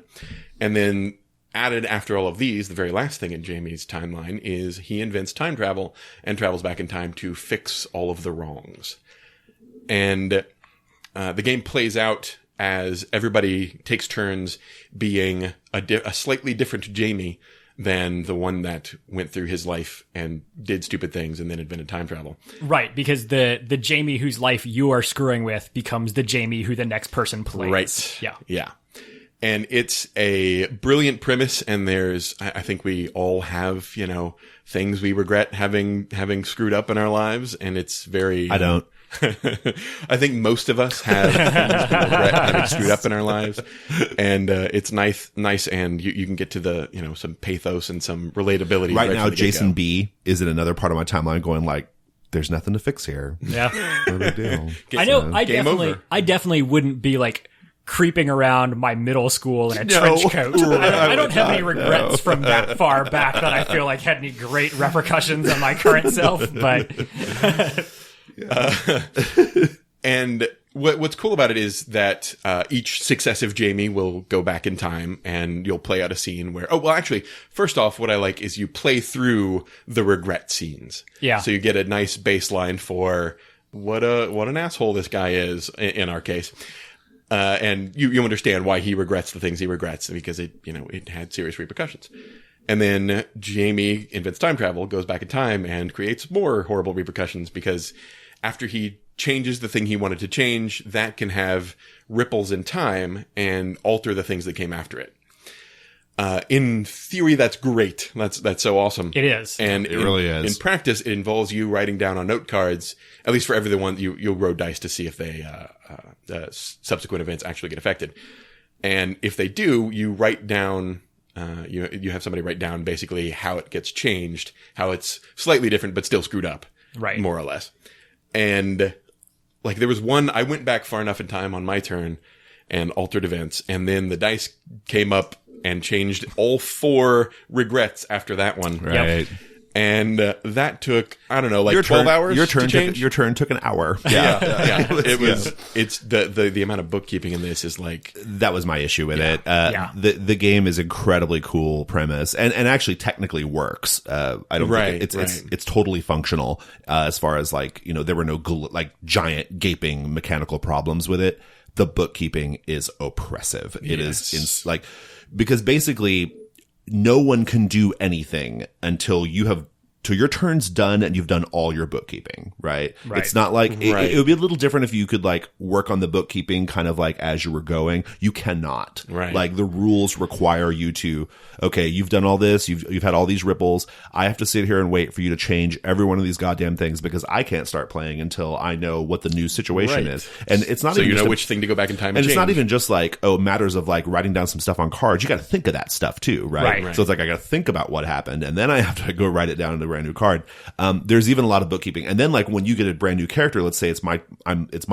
Speaker 2: And then added after all of these, the very last thing in Jamie's timeline is he invents time travel and travels back in time to fix all of the wrongs. And the game plays out as everybody takes turns being a slightly different Jamie than the one that went through his life and did stupid things and then invented time travel.
Speaker 3: Right, because the Jamie whose life you are screwing with becomes the Jamie who the next person plays.
Speaker 2: Right.
Speaker 3: Yeah.
Speaker 2: Yeah. And it's a brilliant premise, and I think we all have, things we regret having screwed up in our lives, and it's very...
Speaker 1: I don't.
Speaker 2: I think most of us have things we regret having screwed up in our lives, and it's nice, and you can get to the some pathos and some relatability.
Speaker 1: Right now, Jason B is in another part of my timeline, going like, "There's nothing to fix here."
Speaker 3: Yeah,
Speaker 1: no big deal.
Speaker 3: I know. I definitely wouldn't be like creeping around my middle school in a trench coat. I don't have any regrets from that far back that I feel like had any great repercussions on my current self, but.
Speaker 2: And what's cool about it is that each successive Jamie will go back in time, and you'll play out a scene where actually, first off, what I like is you play through the regret scenes.
Speaker 3: Yeah.
Speaker 2: So you get a nice baseline for what an asshole this guy is in our case. And you understand why he regrets the things he regrets, because it had serious repercussions. And then Jamie invents time travel, goes back in time, and creates more horrible repercussions, because after he changes the thing he wanted to change, that can have ripples in time and alter the things that came after it. In theory, that's great. That's so awesome.
Speaker 3: It is.
Speaker 2: And
Speaker 1: it really is.
Speaker 2: In practice, it involves you writing down on note cards, at least for every one, you'll roll dice to see if they, subsequent events actually get affected. And if they do, you write down, you have somebody write down basically how it gets changed, how it's slightly different, but still screwed up.
Speaker 3: Right.
Speaker 2: More or less. And like there was one, I went back far enough in time on my turn and altered events, and then the dice came up and changed all 4 regrets after that one.
Speaker 1: Right.
Speaker 2: Yep. And that took, I don't know, like 12 hours.
Speaker 1: Your turn
Speaker 2: to change?
Speaker 1: Your turn took an hour.
Speaker 2: Yeah. It's the amount of bookkeeping in this is like,
Speaker 1: that was my issue with it. The game is incredibly cool premise, and actually technically works. I don't think it's totally functional, as far as like, there were no giant gaping mechanical problems with it. The bookkeeping is oppressive. It is because basically no one can do anything until you have till your turn's done and you've done all your bookkeeping, right?
Speaker 3: Right.
Speaker 1: It's not like
Speaker 2: Right.
Speaker 1: it would be a little different if you could like work on the bookkeeping kind of like as you were going. You cannot.
Speaker 2: Right.
Speaker 1: Like the rules require you to, okay, you've done all this, you've had all these ripples. I have to sit here and wait for you to change every one of these goddamn things because I can't start playing until I know what the new situation
Speaker 2: Right.
Speaker 1: is. And it's not
Speaker 2: So
Speaker 1: even
Speaker 2: you know
Speaker 1: just
Speaker 2: which thing to go back in time and
Speaker 1: and it's
Speaker 2: change.
Speaker 1: not even just like, oh, matters of like writing down some stuff on cards. You got to think of that stuff too, right?
Speaker 3: Right.
Speaker 1: So it's like I got to think about what happened, and then I have to go write it down in a brand new card. There's even a lot of bookkeeping, and then like when you get a brand new character, let's say it's my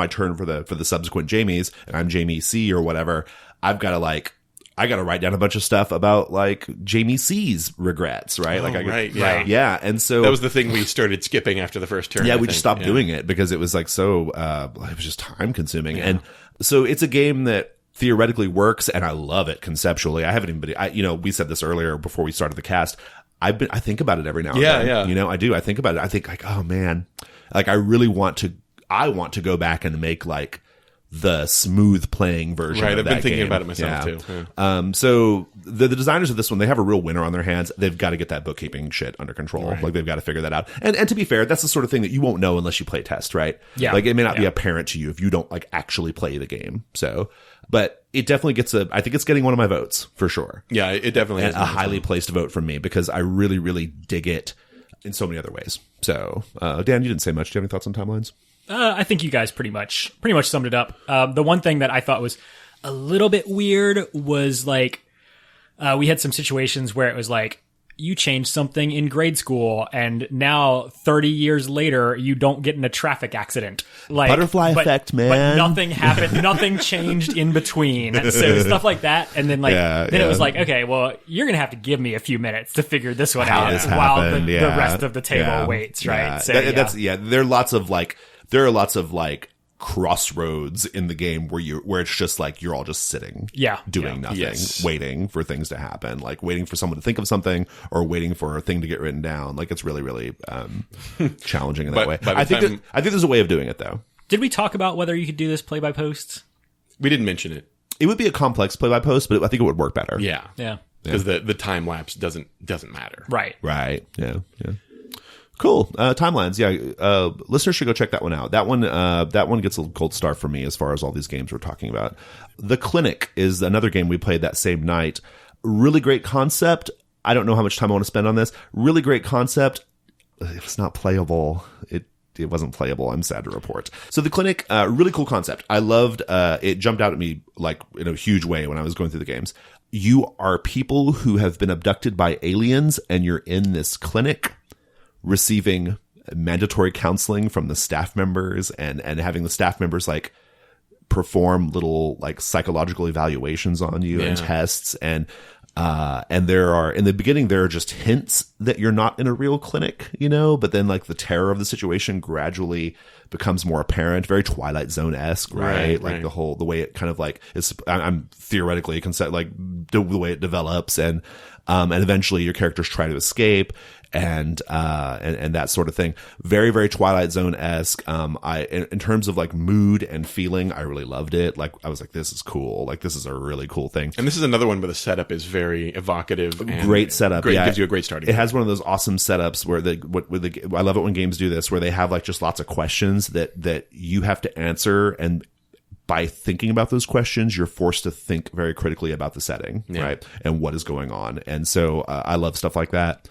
Speaker 1: turn for the subsequent Jamies, and I'm Jamie C or whatever. I got to write down a bunch of stuff about like Jamie C's regrets, right?
Speaker 2: Oh, right, yeah.
Speaker 3: Right.
Speaker 1: yeah, and so
Speaker 2: That was the thing we started skipping after the first turn.
Speaker 1: yeah,
Speaker 2: I
Speaker 1: we
Speaker 2: think.
Speaker 1: just stopped doing it because it was like so it was just time consuming. And so it's a game that theoretically works and I love it conceptually. I haven't even we said this earlier before we started the cast. I think about it every now and
Speaker 2: Yeah,
Speaker 1: then.
Speaker 2: yeah.
Speaker 1: You know, I do. I think about it. I think like, oh man, like I really want to go back and make like the smooth playing version
Speaker 2: Right,
Speaker 1: of
Speaker 2: I've
Speaker 1: that
Speaker 2: been thinking
Speaker 1: game.
Speaker 2: about it myself
Speaker 1: Yeah.
Speaker 2: too. Yeah.
Speaker 1: So the designers of this one, they have a real winner on their hands. They've got to get that bookkeeping shit under control.
Speaker 2: Right.
Speaker 1: Like they've got to figure that out. And to be fair, that's the sort of thing that you won't know unless you play test, right?
Speaker 3: Yeah.
Speaker 1: Like it may not be
Speaker 3: Yeah.
Speaker 1: apparent to you if you don't like actually play the game. So, but it definitely gets I think it's getting one of my votes for sure.
Speaker 2: Yeah, it definitely
Speaker 1: And
Speaker 2: is
Speaker 1: a highly placed vote from me because I really, really dig it in so many other ways. So, Dan, you didn't say much. Do you have any thoughts on timelines?
Speaker 3: I think you guys pretty much summed it up. The one thing that I thought was a little bit weird was like we had some situations where it was like you changed something in grade school and now 30 years later you don't get in a traffic accident. Like
Speaker 1: Butterfly effect, man.
Speaker 3: But nothing happened. Nothing changed in between. So stuff like that. And then it was like, okay, well, you're gonna have to give me a few minutes to figure this one out
Speaker 1: this
Speaker 3: while
Speaker 1: happened,
Speaker 3: the rest of the table waits, right?
Speaker 1: Yeah.
Speaker 3: So
Speaker 1: There are lots of like crossroads in the game where it's just like you're all just sitting, doing nothing,
Speaker 2: Yes.
Speaker 1: waiting for things to happen, like waiting for someone to think of something or waiting for a thing to get written down. Like it's really, really challenging in that
Speaker 2: But
Speaker 1: way.
Speaker 2: by the
Speaker 1: I think
Speaker 2: time-
Speaker 1: there's a way of doing it though.
Speaker 3: Did we talk about whether you could do this play by post?
Speaker 2: We didn't mention it.
Speaker 1: It would be a complex play by post, but I think it would work better.
Speaker 2: Yeah.
Speaker 3: Yeah.
Speaker 2: Because the time lapse doesn't matter.
Speaker 3: Right.
Speaker 1: Right. Yeah. Yeah. Cool. Timelines. Yeah. Listeners should go check that one out. That one gets a gold star for me as far as all these games we're talking about. The Clinic is another game we played that same night. Really great concept. I don't know how much time I want to spend on this. Really great concept. It was not playable. It wasn't playable. I'm sad to report. So The Clinic, really cool concept. I loved, it jumped out at me like in a huge way when I was going through the games. You are people who have been abducted by aliens and you're in this clinic receiving mandatory counseling from the staff members and having the staff members like perform little like psychological evaluations on you and tests and there are in the beginning there are just hints that you're not in a real clinic, but then like the terror of the situation gradually becomes more apparent, very Twilight Zone-esque, right? Like the way it kind of like I'm theoretically like the way it develops and eventually your characters try to escape and that sort of thing. Very, very Twilight Zone-esque. In terms of like mood and feeling, I really loved it. Like I was like, this is cool. Like this is a really cool thing.
Speaker 2: And this is another one where the setup is very evocative. And
Speaker 1: great setup.
Speaker 2: Great,
Speaker 1: yeah.
Speaker 2: gives you a great starting
Speaker 1: It
Speaker 2: point.
Speaker 1: has one of those awesome setups where I love it when games do this, where they have like just lots of questions that you have to answer, and by thinking about those questions, you're forced to think very critically about the setting, right? And what is going on. And so I love stuff like that.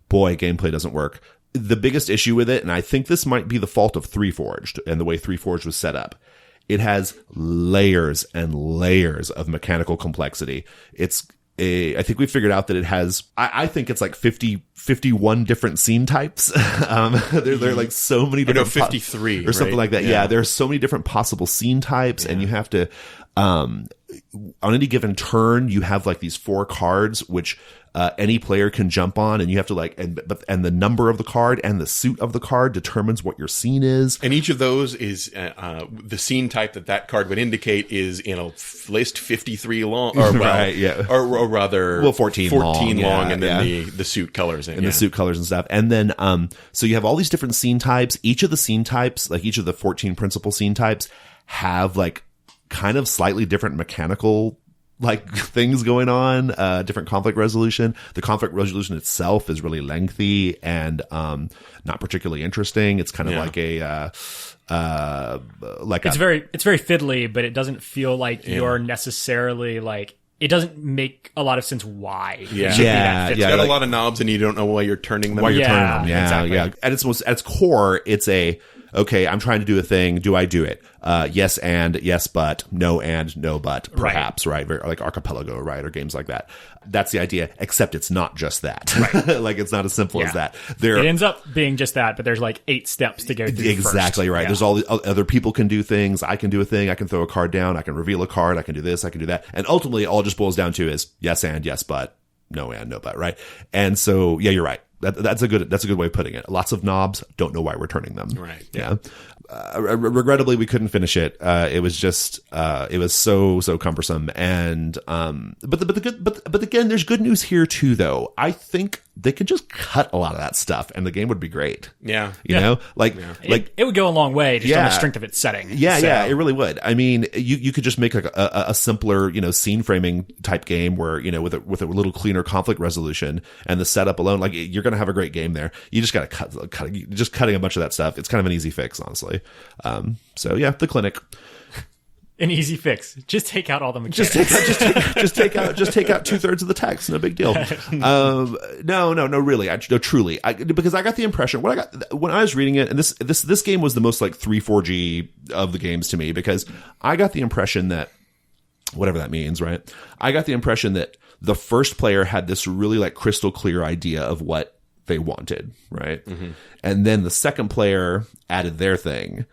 Speaker 1: Boy, gameplay doesn't work. The biggest issue with it, and I think this might be the fault of Threeforged and the way Threeforged was set up, it has layers and layers of mechanical complexity. I think we figured out that it has, I think it's like 51 different scene types. There are like so many different.
Speaker 2: 53
Speaker 1: or something
Speaker 2: right?
Speaker 1: like that. Yeah. There are so many different possible scene types and you have to, on any given turn, you have like these 4 cards, which, any player can jump on, and you have to like, and the number of the card and the suit of the card determines what your scene is.
Speaker 2: And each of those is the scene type that card would indicate is in a list 53 long, or
Speaker 1: Right, yeah.
Speaker 2: or rather,
Speaker 1: 14
Speaker 2: long,
Speaker 1: long,
Speaker 2: and then the suit colors
Speaker 1: and the suit colors and stuff. And then, so you have all these different scene types. Each of the scene types, like each of the 14 principal scene types, have like kind of slightly different mechanical like things going on, different conflict resolution. The conflict resolution itself is really lengthy and not particularly interesting. It's kind of like a
Speaker 3: it's very fiddly, but it doesn't feel like you're necessarily like, it doesn't make a lot of sense why.
Speaker 2: Yeah.
Speaker 1: Yeah.
Speaker 2: It's got a lot of knobs and you don't know why you're turning them.
Speaker 1: Why you're turning them. Yeah.
Speaker 3: Exactly.
Speaker 1: Yeah. At its core, it's okay, I'm trying to do a thing. Do I do it? Yes and, yes but, no and, no but, perhaps, right? Very, like Archipelago, right? Or games like that. That's the idea, except it's not just that. Right. Like, it's not as simple as that.
Speaker 3: It ends up being just that, but there's like 8 steps to go through.
Speaker 1: Exactly
Speaker 3: first.
Speaker 1: right.
Speaker 3: Yeah.
Speaker 1: There's all the other people can do things. I can do a thing. I can throw a card down. I can reveal a card. I can do this. I can do that. And ultimately, all it just boils down to is yes and, yes but, no and, no but, right? And so, yeah, you're right. That's a good way of putting it. Lots of knobs. Don't know why we're turning them.
Speaker 2: Right.
Speaker 1: Yeah. Regrettably, we couldn't finish it. It was just, it was so cumbersome. And, but again, there's good news here too, though. I think they could just cut a lot of that stuff and the game would be great.
Speaker 2: Yeah.
Speaker 1: You know,
Speaker 3: It would go a long way just on the strength of its setting.
Speaker 1: Yeah, yeah, it really would. I mean, you could just make like a simpler, scene framing type game where, with a little cleaner conflict resolution and the setup alone, like you're going to have a great game there. You just got to cut, just cutting a bunch of that stuff. It's kind of an easy fix, honestly. So yeah, the clinic.
Speaker 3: An easy fix. Just take out all the mechanics.
Speaker 1: Just take out 2/3 of the text. No big deal. No, really. Truly. Because I got the impression when I was reading it, and this game was the most like 3-4G of the games to me, because I got the impression that, whatever that means, right? I got the impression that the first player had this really like crystal clear idea of what they wanted, right? Mm-hmm. And then the second player added their thing.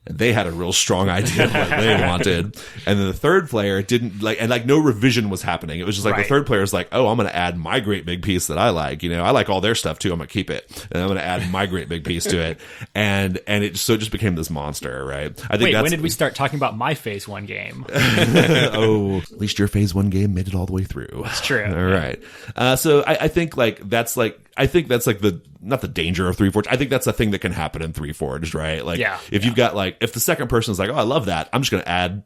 Speaker 1: And they had a real strong idea of what they wanted. And then the third player didn't like no revision was happening. It was just like the third player was like, oh, I'm going to add my great big piece that I like. I like all their stuff too. I'm going to keep it. And I'm going to add my great big piece to it. And it just became this monster, right? I think
Speaker 3: when did we start talking about my phase 1 game?
Speaker 1: Oh, at least your phase 1 game made it all the way through.
Speaker 3: That's true.
Speaker 1: All right. So I think that's not the danger of Threeforged. I think that's a thing that can happen in Threeforged, right? Like, if you've got if the second person is like, oh, I love that, I'm just going to add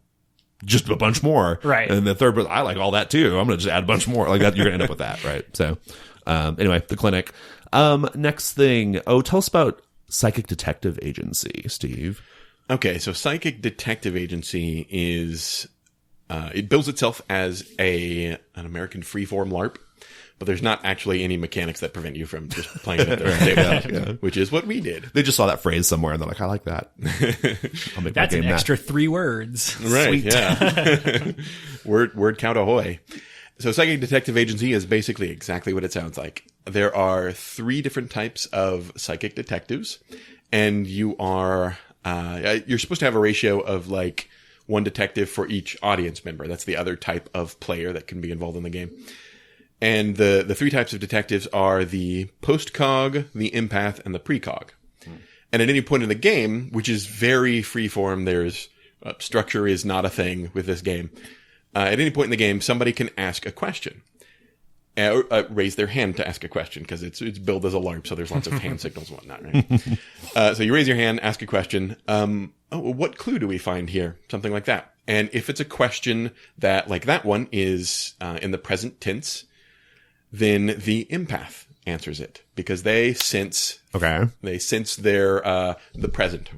Speaker 1: just a bunch more.
Speaker 3: Right.
Speaker 1: And the third person, I like all that too. I'm going to just add a bunch more. Like that, you're going to end up with that, right? So, anyway, the clinic. Next thing. Oh, tell us about Psychic Detective Agency, Steve.
Speaker 2: Okay. So Psychic Detective Agency is, it bills itself as an American freeform LARP. But there's not actually any mechanics that prevent you from just playing it at their table, which is what we did.
Speaker 1: They just saw that phrase somewhere and they're like, I like that. I'll make
Speaker 3: That's
Speaker 1: my game
Speaker 3: an extra 3 words.
Speaker 2: Right,
Speaker 3: Sweet.
Speaker 2: yeah. Word count ahoy. So Psychic Detective Agency is basically exactly what it sounds like. There are 3 different types of psychic detectives, and you are, you're supposed to have a ratio of like 1 detective for each audience member. That's the other type of player that can be involved in the game. And the 3 types of detectives are the post-cog, the empath, and the precog. And at any point in the game, which is very freeform, there's structure is not a thing with this game. At any point in the game, somebody can ask a question. Raise their hand to ask a question, because it's billed as a LARP, so there's lots of hand signals and whatnot, right? So you raise your hand, ask a question. What clue do we find here? Something like that. And if it's a question that, like that one, is in the present tense, then the empath answers it, because they sense their the present.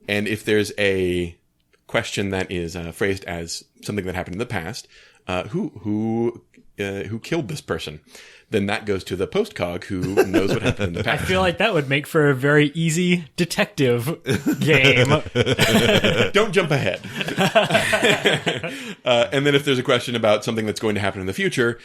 Speaker 2: And if there's a question that is phrased as something that happened in the past, who killed this person, then that goes to the postcog, who knows what happened in the past.
Speaker 3: I feel like that would make for a very easy detective game.
Speaker 2: Don't jump ahead. And then if there's a question about something that's going to happen in the future,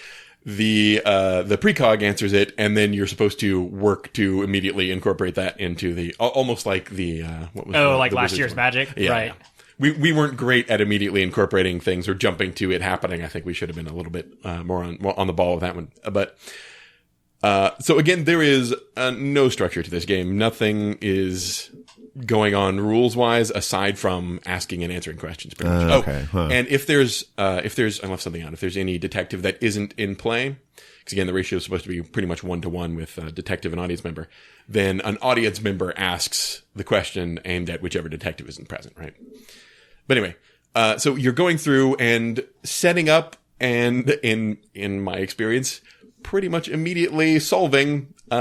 Speaker 2: the precog answers it, and then you're supposed to work to immediately incorporate that into the almost like the what was
Speaker 3: like
Speaker 2: the
Speaker 3: last year's
Speaker 2: one?
Speaker 3: Magic,
Speaker 2: yeah,
Speaker 3: right?
Speaker 2: Yeah. We weren't great at immediately incorporating things or jumping to it happening. I think we should have been a little bit more on the ball with that one. But so again, there is no structure to this game. Nothing is going on rules wise aside from asking and answering questions. Pretty much.
Speaker 1: Okay. Huh.
Speaker 2: And if there's I left something out. If there's any detective that isn't in play, because again the ratio is supposed to be pretty much 1-to-1 with detective and audience member, then an audience member asks the question aimed at whichever detective isn't present, right? But anyway, So you're going through and setting up, and in my experience, pretty much immediately solving these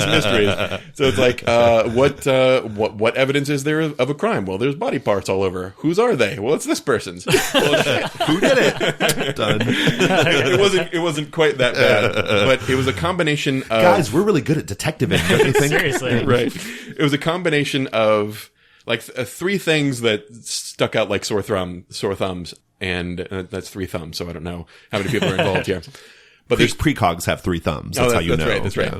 Speaker 2: mysteries. So it's like, what evidence is there of a crime? Well, there's body parts all over. Whose are they? Well, it's this person's. Well, shit.
Speaker 1: Who did it? Done.
Speaker 2: It wasn't quite that bad, but it was a combination of
Speaker 1: Guys, we're really good at detectiving, don't you think?
Speaker 3: Seriously.
Speaker 2: right. It was a combination of like three things that stuck out like sore thumbs, and that's 3 thumbs. So I don't know how many people are involved here. But there's
Speaker 1: precogs have 3 thumbs. That's how you know.
Speaker 2: Right, that's right.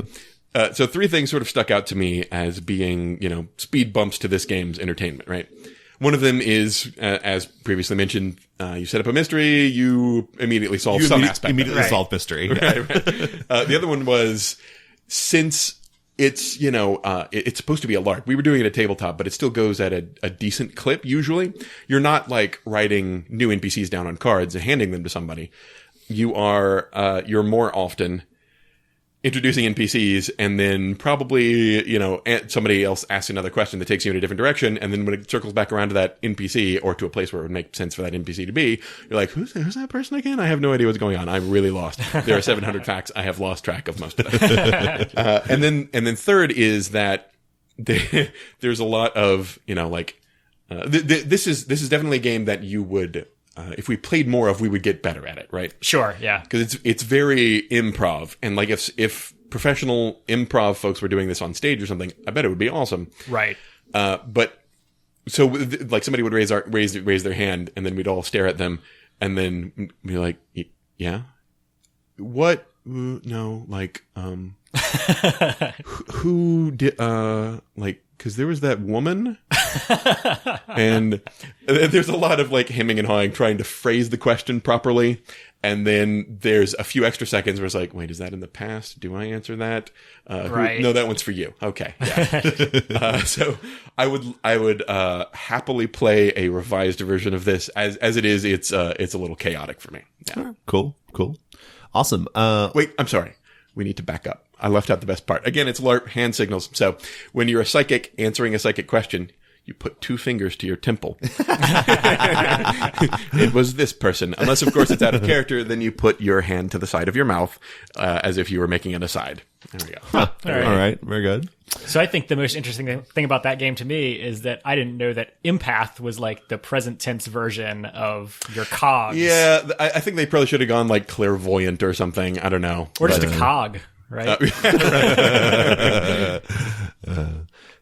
Speaker 2: Yeah. So 3 things sort of stuck out to me as being, speed bumps to this game's entertainment, right? One of them is, as previously mentioned, you set up a mystery, you immediately solve some aspect.
Speaker 1: Immediately solve mystery.
Speaker 2: Right. The other one was, since it's, it's supposed to be a LARP. We were doing it at tabletop, but it still goes at a decent clip usually. You're not like writing new NPCs down on cards and handing them to somebody. You're more often introducing NPCs, and then probably, somebody else asks another question that takes you in a different direction, and then when it circles back around to that NPC or to a place where it would make sense for that NPC to be, you're like, who's that person again? I have no idea what's going on. I'm really lost. There are 700 facts. I have lost track of most of them. And then third is that there's a lot of, this is definitely a game that you would, if we played more of, we would get better at it, right?
Speaker 3: Sure, yeah.
Speaker 2: Because it's very improv, and like if professional improv folks were doing this on stage or something, I bet it would be awesome.
Speaker 3: Right.
Speaker 2: But so like somebody would raise their hand, and then we'd all stare at them, and then be like, yeah, what? No, like who did like. Because there was that woman, and there's a lot of like hemming and hawing, trying to phrase the question properly. And then there's a few extra seconds where it's like, wait, is that in the past? Do I answer that?
Speaker 3: Right.
Speaker 2: No, that one's for you. Okay. Yeah. So I would happily play a revised version of this. As it is, it's a little chaotic for me. Yeah.
Speaker 1: Cool. Awesome.
Speaker 2: Wait, I'm sorry. We need to back up. I left out the best part. Again, it's LARP, hand signals. So when you're a psychic answering a psychic question, you put 2 fingers to your temple. It was this person. Unless, of course, it's out of character, then you put your hand to the side of your mouth, as if you were making an aside. There we go.
Speaker 1: Huh. All right. Very good.
Speaker 3: So I think the most interesting thing about that game to me is that I didn't know that empath was like the present tense version of your cogs.
Speaker 2: Yeah, I think they probably should have gone like clairvoyant or something. I don't know.
Speaker 3: Or just a cog, right?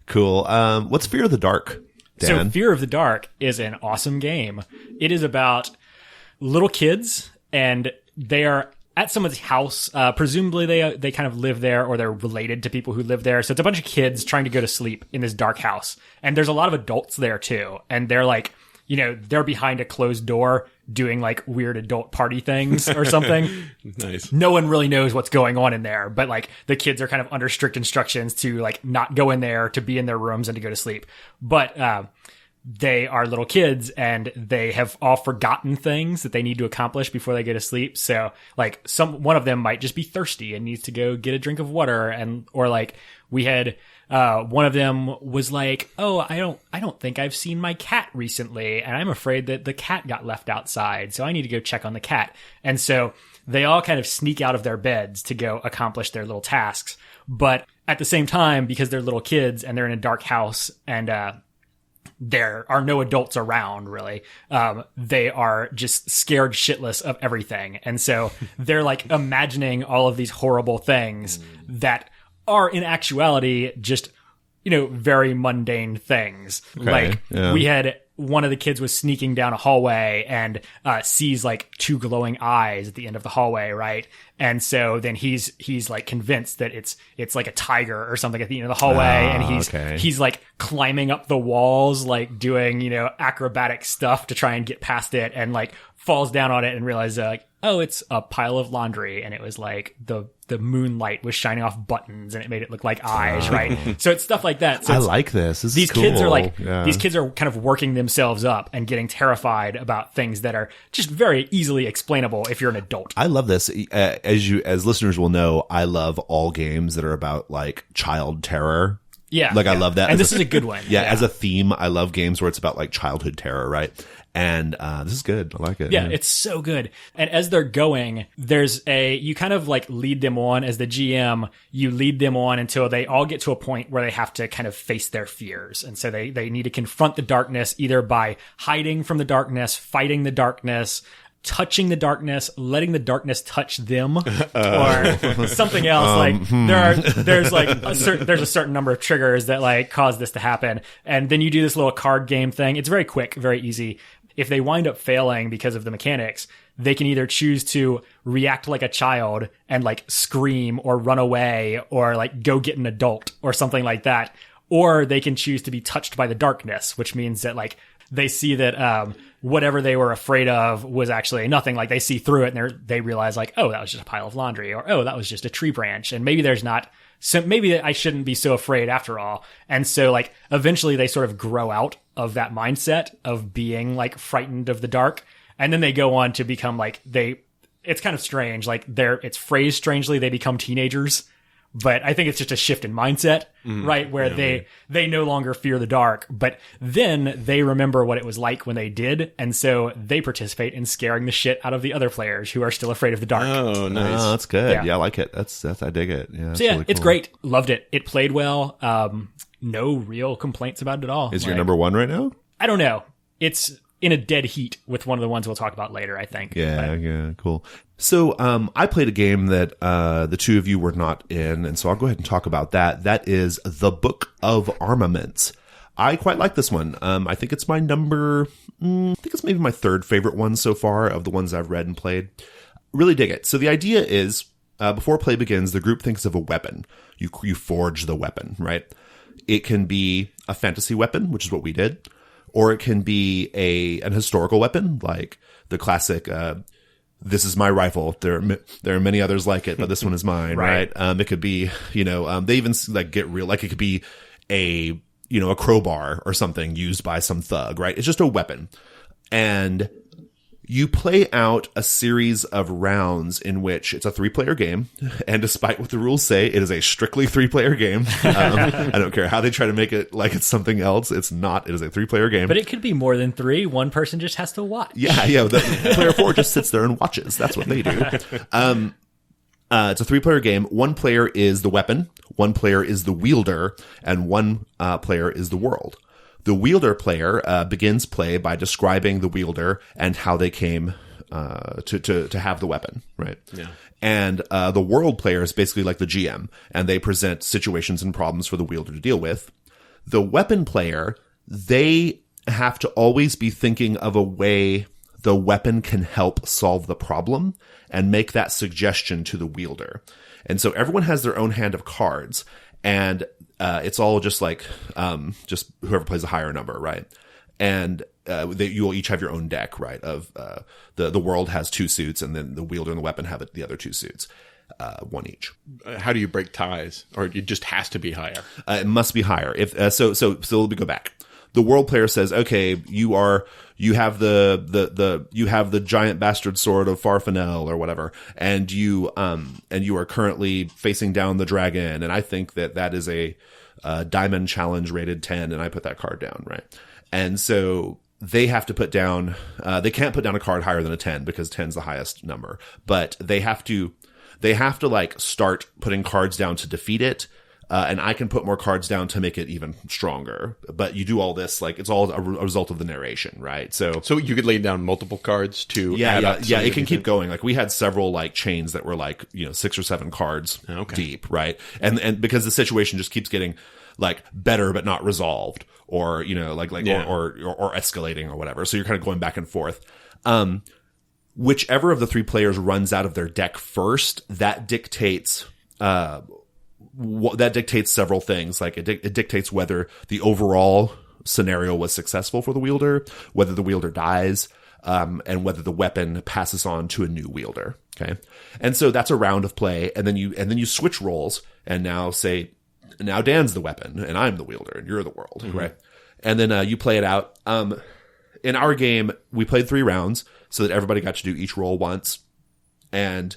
Speaker 1: Cool. What's Fear of the Dark, Dan?
Speaker 3: So Fear of the Dark is an awesome game. It is about little kids, and they are at someone's house. Presumably they kind of live there, or they're related to people who live there. So it's a bunch of kids trying to go to sleep in this dark house. And there's a lot of adults there too. And they're like, they're behind a closed door doing like weird adult party things or something.
Speaker 2: Nice.
Speaker 3: No one really knows what's going on in there, but like the kids are kind of under strict instructions to like not go in there, to be in their rooms and to go to sleep. But, they are little kids, and they have all forgotten things that they need to accomplish before they go to sleep. So like one of them might just be thirsty and needs to go get a drink of water, or like we had, one of them was like, oh, I don't think I've seen my cat recently, and I'm afraid that the cat got left outside, so I need to go check on the cat. And so they all kind of sneak out of their beds to go accomplish their little tasks. But at the same time, because they're little kids and they're in a dark house, and, there are no adults around, really. They are just scared shitless of everything. And so they're like imagining all of these horrible things that are in actuality just, very mundane things.
Speaker 1: Okay,
Speaker 3: We had one of the kids was sneaking down a hallway and sees like 2 glowing eyes at the end of the hallway, right? And so then he's like convinced that it's like a tiger or something at the end of the hallway, and he's like climbing up the walls, like doing acrobatic stuff to try and get past it, and like falls down on it and realizes like, oh, it's a pile of laundry, and it was like the moonlight was shining off buttons and it made it look like eyes, right? So it's stuff like that. So
Speaker 1: I like this. This
Speaker 3: these
Speaker 1: is cool.
Speaker 3: kids are like,
Speaker 1: Yeah.
Speaker 3: these kids are kind of working themselves up and getting terrified about things that are just very easily explainable if you're an adult.
Speaker 1: I love this. As listeners will know, I love all games that are about like child terror.
Speaker 3: Yeah.
Speaker 1: Like I love that.
Speaker 3: And this is a good one.
Speaker 1: Yeah, as a theme, I love games where it's about like childhood terror, right? And this is good. I like it.
Speaker 3: Yeah, it's so good. And as they're going, you kind of like lead them on as the GM, you lead them on until they all get to a point where they have to kind of face their fears. And so they need to confront the darkness either by hiding from the darkness, fighting the darkness, touching the darkness, letting the darkness touch them, or something else. There's a certain number of triggers that like cause this to happen. And then you do this little card game thing. It's very quick, very easy. If they wind up failing because of the mechanics, they can either choose to react like a child and like scream or run away or like go get an adult or something like that. Or they can choose to be touched by the darkness, which means that like they see that whatever they were afraid of was actually nothing. Like they see through it and they realize like, oh, that was just a pile of laundry, or oh, that was just a tree branch, and maybe maybe I shouldn't be so afraid after all. And so like eventually they sort of grow out of that mindset of being like frightened of the dark, and then they go on to become like it's kind of strange. Like it's phrased strangely. They become teenagers. But I think it's just a shift in mindset, right? Where they no longer fear the dark, but then they remember what it was like when they did. And so they participate in scaring the shit out of the other players who are still afraid of the dark.
Speaker 2: Oh, nice.
Speaker 1: Oh, that's good. Yeah, I like it. That's I dig it. Yeah.
Speaker 3: So yeah,
Speaker 1: really
Speaker 3: it's
Speaker 1: cool.
Speaker 3: great. Loved it. It played well. No real complaints about it at all.
Speaker 1: Is your number one right now?
Speaker 3: I don't know. It's in a dead heat with one of the ones we'll talk about later, I think.
Speaker 1: Yeah, cool. So I played a game that the two of you were not in, and so I'll go ahead and talk about that. That is The Book of Armaments. I quite like this one. I think it's my I think it's maybe my third favorite one so far of the ones I've read and played. Really dig it. So the idea is, before play begins, the group thinks of a weapon. You forge the weapon, right? It can be a fantasy weapon, which is what we did. Or it can be an historical weapon, like the classic, this is my rifle. There are many others like it, but this one is mine, right? It could be, they even like get real, like it could be a crowbar or something used by some thug, right? It's just a weapon. And you play out a series of rounds in which it's a 3-player game. And despite what the rules say, it is a strictly 3-player game. I don't care how they try to make it like it's something else. It's not. It is a 3-player game.
Speaker 3: But it could be more than 3. One person just has to watch.
Speaker 1: Yeah. Player 4 just sits there and watches. That's what they do. It's a 3-player game. 1 player is the weapon. 1 player is the wielder. And 1 player is the world. The wielder player begins play by describing the wielder and how they came to have the weapon, right? Yeah. And the world player is basically like the GM, and they present situations and problems for the wielder to deal with. The weapon player, they have to always be thinking of a way the weapon can help solve the problem and make that suggestion to the wielder. And so everyone has their own hand of cards, and it's all just like just whoever plays a higher number, right? And you will each have your own deck, right? Of the world has 2 suits, and then the wielder and the weapon have the other 2 suits, 1 each.
Speaker 2: How do you break ties, or it just has to be higher?
Speaker 1: It must be higher. If so let me go back. The world player says, okay, you have the giant bastard sword of Farfanel or whatever, and you are currently facing down the dragon, and I think that is a diamond challenge rated 10, and I put that card down, right? And so they have to put down, they can't put down a card higher than a 10 because 10 is the highest number, but they have to like start putting cards down to defeat it. And I can put more cards down to make it even stronger. But you do all this, like, it's all a result of the narration, right? So
Speaker 2: you could lay down multiple cards to add up.
Speaker 1: Yeah, it can keep going. Like, we had several, like, chains that were, like, 6 or 7 cards deep, right? And because the situation just keeps getting, like, better but not resolved, or, or escalating or whatever. So you're kind of going back and forth. Whichever of the 3 players runs out of their deck first, that dictates several things. Like it dictates whether the overall scenario was successful for the wielder, whether the wielder dies, and whether the weapon passes on to a new wielder. Okay. And so that's a round of play. And then you switch roles, and now Dan's the weapon and I'm the wielder and you're the world. Mm-hmm. Right. And then, you play it out. In our game, we played 3 rounds so that everybody got to do each role once. And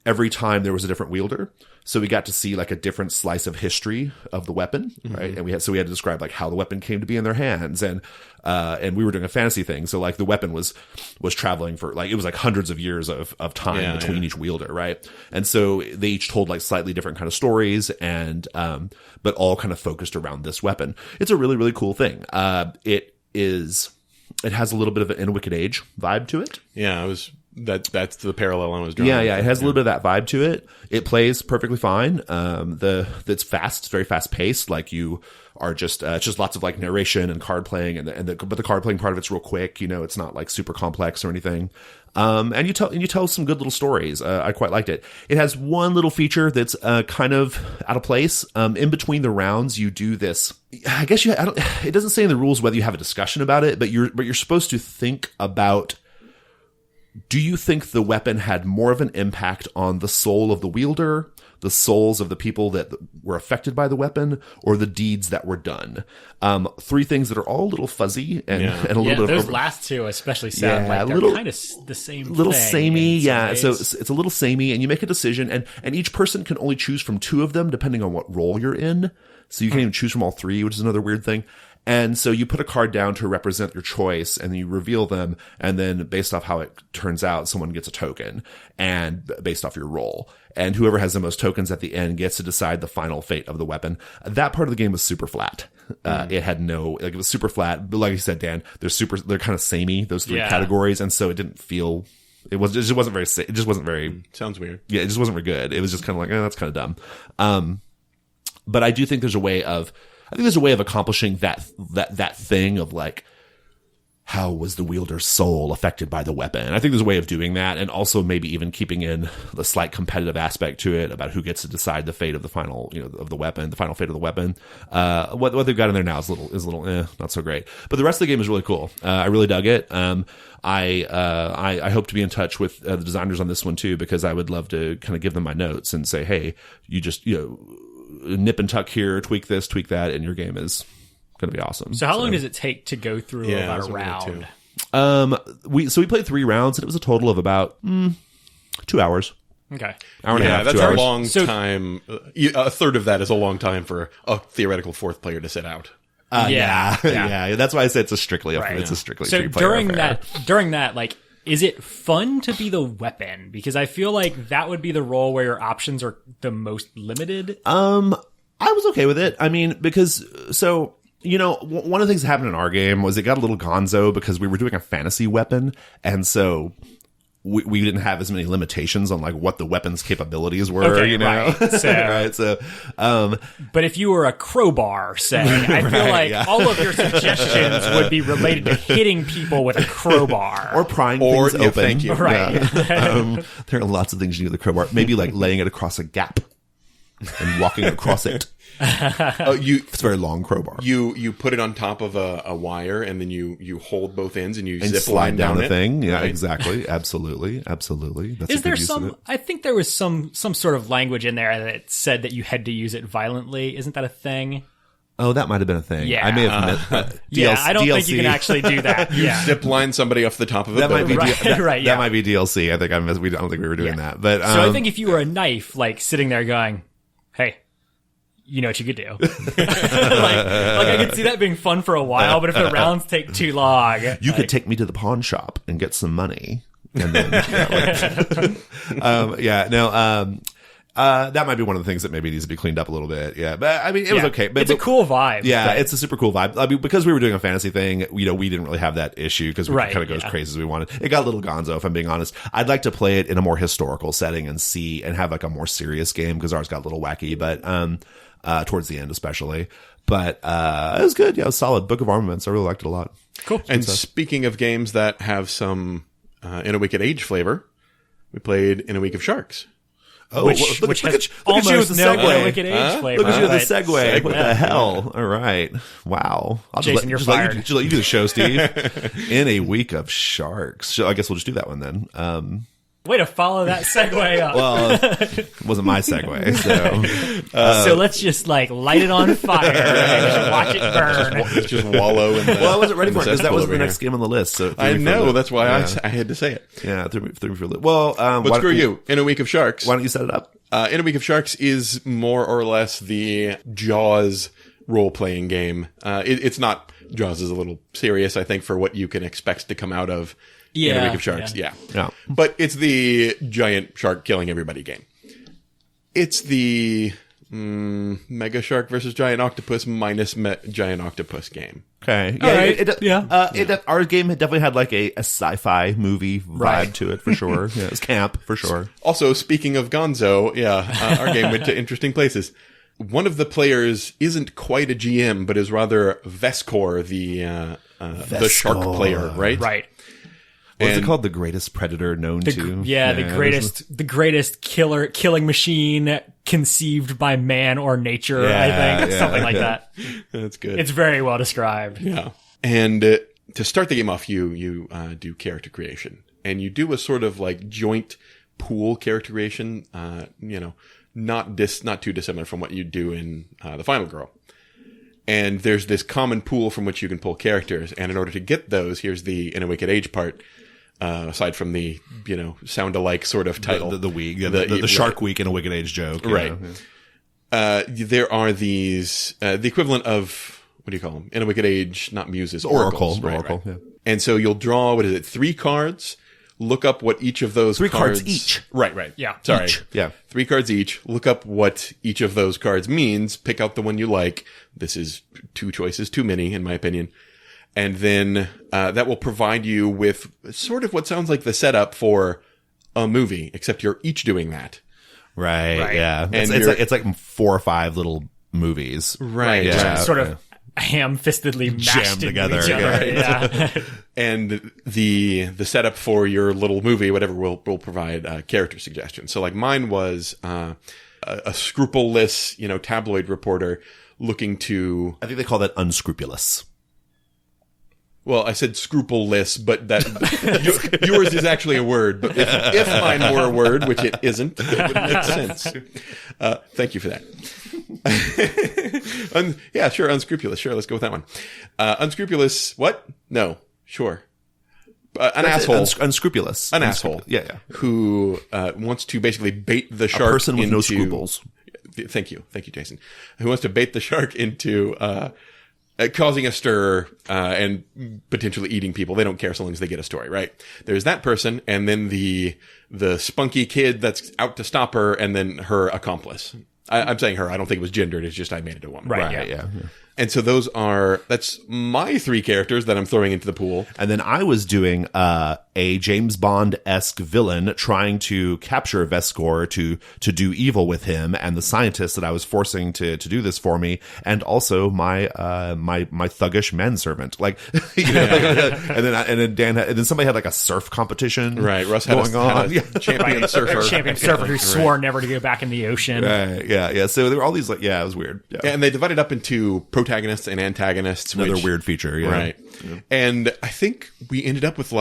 Speaker 1: every time there was a different wielder. So we got to see like a different slice of history of the weapon, right? And we had to describe like how the weapon came to be in their hands, and we were doing a fantasy thing. So like the weapon was traveling for like, it was like hundreds of years of time between each wielder, right? And so they each told like slightly different kind of stories, and but all kind of focused around this weapon. It's a really, really cool thing. It has a little bit of an In a Wicked Age vibe to it.
Speaker 2: Yeah, that's the parallel I was drawing.
Speaker 1: Yeah, it has a little bit of that vibe to it. It plays perfectly fine. It's fast. It's very fast paced. Like you are just lots of like narration and card playing, but the card playing part of it's real quick. You know, it's not like super complex or anything. And you tell some good little stories. I quite liked it. It has one little feature that's kind of out of place. In between the rounds, you do this. I guess it doesn't say in the rules whether you have a discussion about it, but you're supposed to think about. Do you think the weapon had more of an impact on the soul of the wielder, the souls of the people that were affected by the weapon, or the deeds that were done? Three things that are all a little fuzzy and a little bit
Speaker 3: those
Speaker 1: of
Speaker 3: last two especially sound like they're kind of the same
Speaker 1: little
Speaker 3: thing
Speaker 1: samey. Yeah,
Speaker 3: ways.
Speaker 1: so it's a little samey, and you make a decision, and each person can only choose from two of them depending on what role you're in. So you can't even choose from all three, which is another weird thing. And so you put a card down to represent your choice, and then you reveal them, and then based off how it turns out, someone gets a token, and based off your roll. And whoever has the most tokens at the end gets to decide the final fate of the weapon. That part of the game was super flat. It had it was super flat. But like you said, Dan, they're kind of samey, those three categories, and so it didn't feel. It just wasn't very.
Speaker 2: Sounds weird.
Speaker 1: Yeah, it just wasn't very good. It was just kind of like, that's kind of dumb. But I do think there's a way of accomplishing that thing of like, how was the wielder's soul affected by the weapon? I think there's a way of doing that, and also maybe even keeping in the slight competitive aspect to it about who gets to decide the fate of the final, of the weapon, the final fate of the weapon. What they've got in there now is a little not so great, but the rest of the game is really cool. I really dug it. I hope to be in touch with the designers on this one too, because I would love to kind of give them my notes and say, hey, you just nip and tuck here, tweak this, tweak that, and your game is going to be awesome.
Speaker 3: So how long does it take to go through about a round?
Speaker 1: We played 3 rounds, and it was a total of about 2 hours.
Speaker 3: Okay.
Speaker 1: Hour and a half,
Speaker 2: that's
Speaker 1: 2 hours.
Speaker 2: a long time. A third of that is a long time for a theoretical fourth player to sit out.
Speaker 1: Yeah. That's why I said it's a strictly
Speaker 3: so
Speaker 1: 3-player affair.
Speaker 3: during that, like, is it fun to be the weapon? Because I feel like that would be the role where your options are the most limited.
Speaker 1: I was okay with it. I mean, because one of the things that happened in our game was it got a little gonzo because we were doing a fantasy weapon, and so we didn't have as many limitations on like what the weapon's capabilities were.
Speaker 3: Okay, right. So,
Speaker 1: right. So,
Speaker 3: but if you were a crowbar, say, I feel like all of your suggestions would be related to hitting people with a crowbar
Speaker 1: or prying things open.
Speaker 2: Thank you.
Speaker 3: Right.
Speaker 1: Yeah. There are lots of things you do with the crowbar. Maybe like laying it across a gap and walking across it. It's a very long crowbar.
Speaker 2: You put it on top of a wire, and then you hold both ends and
Speaker 1: zip
Speaker 2: slide
Speaker 1: down a
Speaker 2: it.
Speaker 1: thing. Yeah,
Speaker 2: right.
Speaker 1: Exactly. Absolutely. That's
Speaker 3: Is there some? I think there was some sort of language in there that said that you had to use it violently. Isn't that a thing?
Speaker 1: Oh, that might have been a thing.
Speaker 3: Yeah.
Speaker 1: I may have.
Speaker 3: Yeah, I don't think you can actually do that. Yeah.
Speaker 2: Zip line somebody off the top of a
Speaker 1: That might be
Speaker 2: building.
Speaker 3: Right.
Speaker 1: That might be DLC. I think I don't think we were doing that. But
Speaker 3: so I think if you were a knife, like sitting there going, "Hey, you know what you could do." like I could see that being fun for a while, but if the rounds take too long,
Speaker 1: you could take me to the pawn shop and get some money, and then that might be one of the things that maybe needs to be cleaned up a little bit. Yeah, but I mean, it was okay. But,
Speaker 3: it's a cool vibe.
Speaker 1: Yeah,
Speaker 3: but
Speaker 1: it's a super cool vibe. I mean, because we were doing a fantasy thing, we didn't really have that issue because we kind of go as crazy as we wanted. It got a little gonzo, if I'm being honest. I'd like to play it in a more historical setting and have like a more serious game because ours got a little wacky, but towards the end especially. But it was good. Yeah, it was solid. Book of Armaments. I really liked it a lot.
Speaker 3: Cool.
Speaker 2: And speaking of games that have some In a Wicked Age flavor, we played In a Week of Sharks.
Speaker 1: Oh,
Speaker 3: which
Speaker 1: look
Speaker 3: has
Speaker 1: at you with
Speaker 3: almost
Speaker 1: the
Speaker 3: no
Speaker 1: segue.
Speaker 3: Wicked Age flavor.
Speaker 1: Look at you with the
Speaker 3: but-
Speaker 1: segue. What the hell? All right. Wow. I'll
Speaker 3: Jason, you're fired.
Speaker 1: Let you do the show, Steve. In a Week of Sharks. So I guess we'll just do that one then.
Speaker 3: Way to follow that segue up.
Speaker 1: Well, it wasn't my segue, so
Speaker 3: So let's just like light it on fire and just watch it burn.
Speaker 2: Just wallow in the.
Speaker 1: well, I wasn't ready for it because that was the
Speaker 2: over
Speaker 1: next game on the list. So
Speaker 2: I know, that's why I had to say it.
Speaker 1: Yeah, threw me for a loop. Well,
Speaker 2: But screw you. In a Week of Sharks.
Speaker 1: Why don't you set it up?
Speaker 2: In a Week of Sharks is more or less the Jaws role-playing game. It's not. Jaws is a little serious, I think, for what you can expect to come out of In a Week of Sharks. Yeah. But it's the giant shark killing everybody game. It's the Mega Shark versus Giant Octopus minus Giant Octopus game.
Speaker 1: Okay.
Speaker 3: Right.
Speaker 1: Our game had definitely had like a sci-fi movie vibe to it for sure. Yeah, it was camp for sure.
Speaker 2: Also, speaking of Gonzo, our game went to interesting places. One of the players isn't quite a GM, but is rather Vescor, the shark player, right?
Speaker 3: Right.
Speaker 1: What's it called? The greatest predator known to?
Speaker 3: The greatest killing machine conceived by man or nature, I think. Something like that.
Speaker 2: That's good.
Speaker 3: It's very well described.
Speaker 2: Yeah. And to start the game off, you do character creation. And you do a sort of like joint pool character creation, not too dissimilar from what you do in The Final Girl. And there's this common pool from which you can pull characters. And in order to get those, here's the In a Wicked Age part. Aside from the, sound alike sort of title.
Speaker 1: The week. The Shark Week in a Wicked Age joke.
Speaker 2: Right. There are these, the equivalent of, what do you call them? In a Wicked Age, not muses, oracles.
Speaker 1: Oracle. Yeah.
Speaker 2: And so you'll draw, 3 cards, look up what each of those
Speaker 1: 3 cards each.
Speaker 2: Right.
Speaker 3: Yeah.
Speaker 2: Sorry.
Speaker 1: Each. Yeah.
Speaker 2: 3 cards each, look up what each of those cards means, pick out the one you like. This is 2 choices too many, in my opinion. And then that will provide you with sort of what sounds like the setup for a movie, except you're each doing that.
Speaker 1: Right. Yeah.
Speaker 2: And
Speaker 1: it's like 4 or 5 little movies.
Speaker 2: Right.
Speaker 1: Yeah.
Speaker 3: Sort of ham-fistedly mashed
Speaker 1: jammed together.
Speaker 3: Each other. Yeah.
Speaker 2: And the setup for your little movie, whatever, will provide character suggestions. So like mine was a scrupuleless, tabloid reporter looking to.
Speaker 1: I think they call that unscrupulous.
Speaker 2: Well, I said scrupuleless, but that yours is actually a word. But if mine were a word, which it isn't, it would make sense. Thank you for that. Yeah, sure, unscrupulous. Sure, let's go with that one. Unscrupulous. What? No. Sure. An asshole.
Speaker 1: Unscrupulous.
Speaker 2: An asshole.
Speaker 1: Yeah.
Speaker 2: Who wants to basically bait the shark.
Speaker 1: A person with
Speaker 2: into,
Speaker 1: no scruples.
Speaker 2: Thank you, Jason. Who wants to bait the shark into causing a stir and potentially eating people. They don't care so long as they get a story, right? There's that person, and then the spunky kid that's out to stop her, and then her accomplice. I'm saying her. I don't think it was gendered. It's just I made it a woman.
Speaker 1: Right. Yeah.
Speaker 2: And so that's my 3 characters that I'm throwing into the pool.
Speaker 1: And then I was doing a James Bond-esque villain trying to capture Vescor to do evil with him, and the scientist that I was forcing to do this for me, and also my thuggish manservant. Like, and then somebody had like a surf competition.
Speaker 2: Right. Russ had a champion surfer.
Speaker 3: Champion surfer who swore never to go back in the ocean.
Speaker 1: Right. Yeah. So there were all these it was weird. Yeah.
Speaker 2: And they divided up into protagonists and antagonists.
Speaker 1: Another weird feature, yeah.
Speaker 2: Right. Yeah. And I think we ended up with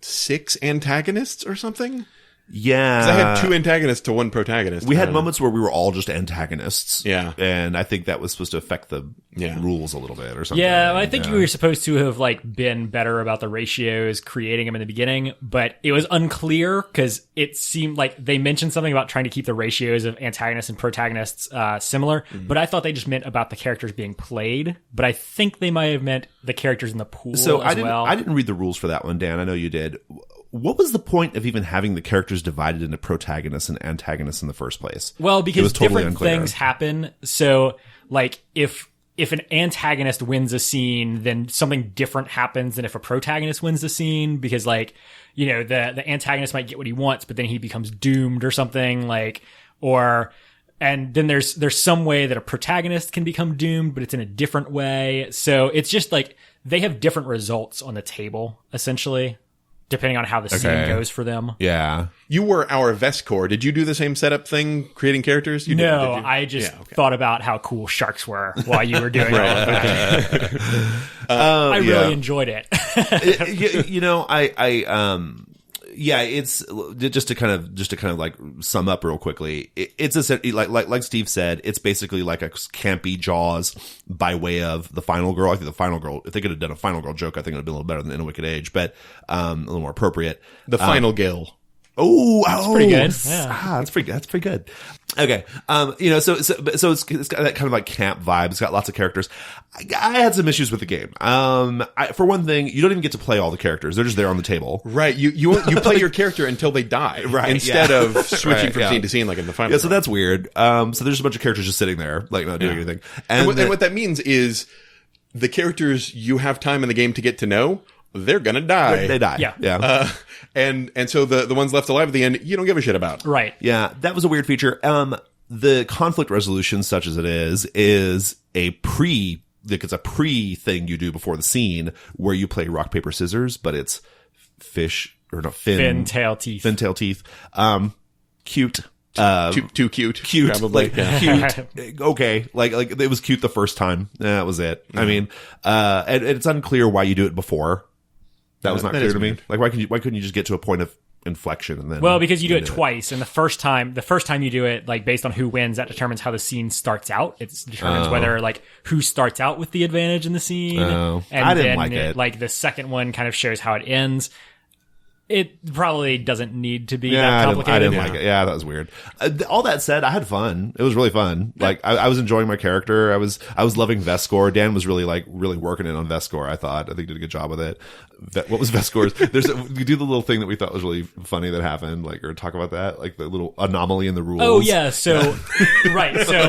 Speaker 2: 6 antagonists or something?
Speaker 1: Yeah.
Speaker 2: 'Cause I had 2 antagonists to 1 protagonist.
Speaker 1: We had moments where we were all just antagonists.
Speaker 2: Yeah.
Speaker 1: And I think that was supposed to affect the rules a little bit or something.
Speaker 3: Yeah, I think you were supposed to have been better about the ratios, creating them in the beginning, but it was unclear because it seemed like they mentioned something about trying to keep the ratios of antagonists and protagonists similar, but I thought they just meant about the characters being played, but I think they might have meant the characters in the pool
Speaker 1: I didn't read the rules for that one, Dan. I know you did. What was the point of even having the characters divided into protagonists and antagonists in the first place?
Speaker 3: Well, because different things happen. So, if an antagonist wins a scene, then something different happens than if a protagonist wins the scene. Because, the antagonist might get what he wants, but then he becomes doomed or something. And then there's some way that a protagonist can become doomed, but it's in a different way. So it's just they have different results on the table, essentially, depending on how the scene goes for them.
Speaker 1: Yeah.
Speaker 2: You were our Vescor. Did you do the same setup thing, creating characters? You
Speaker 3: no,
Speaker 2: didn't, did you?
Speaker 3: I just thought about how cool sharks were while you were doing all of that. I really enjoyed it.
Speaker 1: yeah, it's just to kind of like sum up real quickly. It's like Steve said, it's basically like a campy Jaws by way of the Final Girl. I think the Final Girl, if they could have done a Final Girl joke, I think it would have been a little better than In a Wicked Age, but a little more appropriate.
Speaker 2: The Final Gill.
Speaker 3: That's pretty good.
Speaker 1: Yeah. That's pretty good. Okay. So it's got that kind of like camp vibe. It's got lots of characters. I had some issues with the game. For one thing, you don't even get to play all the characters. They're just there on the table.
Speaker 2: Right. You play your character until they die.
Speaker 1: Right.
Speaker 2: Instead of switching from scene to scene like in the Final.
Speaker 1: Yeah. So that's weird. So there's a bunch of characters just sitting there, like not doing anything.
Speaker 2: And what that means is the characters you have time in the game to get to know, they're gonna die.
Speaker 1: They die.
Speaker 3: Yeah.
Speaker 2: And so the ones left alive at the end, you don't give a shit about.
Speaker 3: Right.
Speaker 1: Yeah, that was a weird feature. The conflict resolution, such as it is a pre thing you do before the scene where you play rock, paper, scissors, but it's fin,
Speaker 3: tail, teeth.
Speaker 1: Fin, tail, teeth. Cute.
Speaker 2: Too cute.
Speaker 1: Cute.
Speaker 2: Probably.
Speaker 1: Cute. Okay. Like it was cute the first time. That was it. I mean, and it's unclear why you do it before. That was not clear to me. Like, why couldn't you just get to a point of inflection and then?
Speaker 3: Well, because you do it twice, and the first time you do it, like based on who wins, that determines how the scene starts out. It determines whether like who starts out with the advantage in the scene.
Speaker 1: Oh.
Speaker 3: And
Speaker 1: I didn't
Speaker 3: then,
Speaker 1: like it.
Speaker 3: Like the second one kind of shows how it ends. It probably doesn't need to be that
Speaker 1: I
Speaker 3: complicated.
Speaker 1: didn't like it. Yeah, that was weird. All that said, I had fun. It was really fun. Like I was enjoying my character. I was loving Vescor. Dan was really working in on Vescor. I think he did a good job with it. What was Vescor's? We do the little thing that we thought was really funny that happened, like, or talk about that, like the little anomaly in the rules.
Speaker 3: Oh yeah, so right, so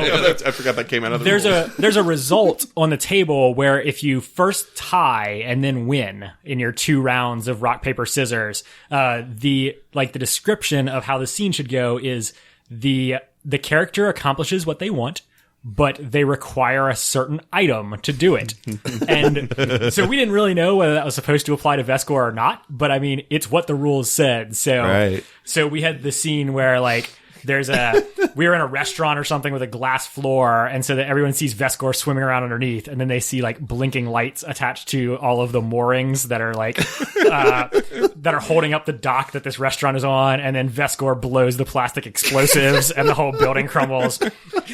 Speaker 2: I forgot that came out of the rules.
Speaker 3: There's a result on the table where if you first tie and then win in your 2 rounds of rock, paper, scissors, the description of how the scene should go is the character accomplishes what they want, but they require a certain item to do it. And so we didn't really know whether that was supposed to apply to Vescor or not, but I mean, it's what the rules said. So, So we had the scene where like, we were in a restaurant or something with a glass floor, and so that everyone sees Vescor swimming around underneath, and then they see like blinking lights attached to all of the moorings that are like that are holding up the dock that this restaurant is on, and then Vescor blows the plastic explosives and the whole building crumbles.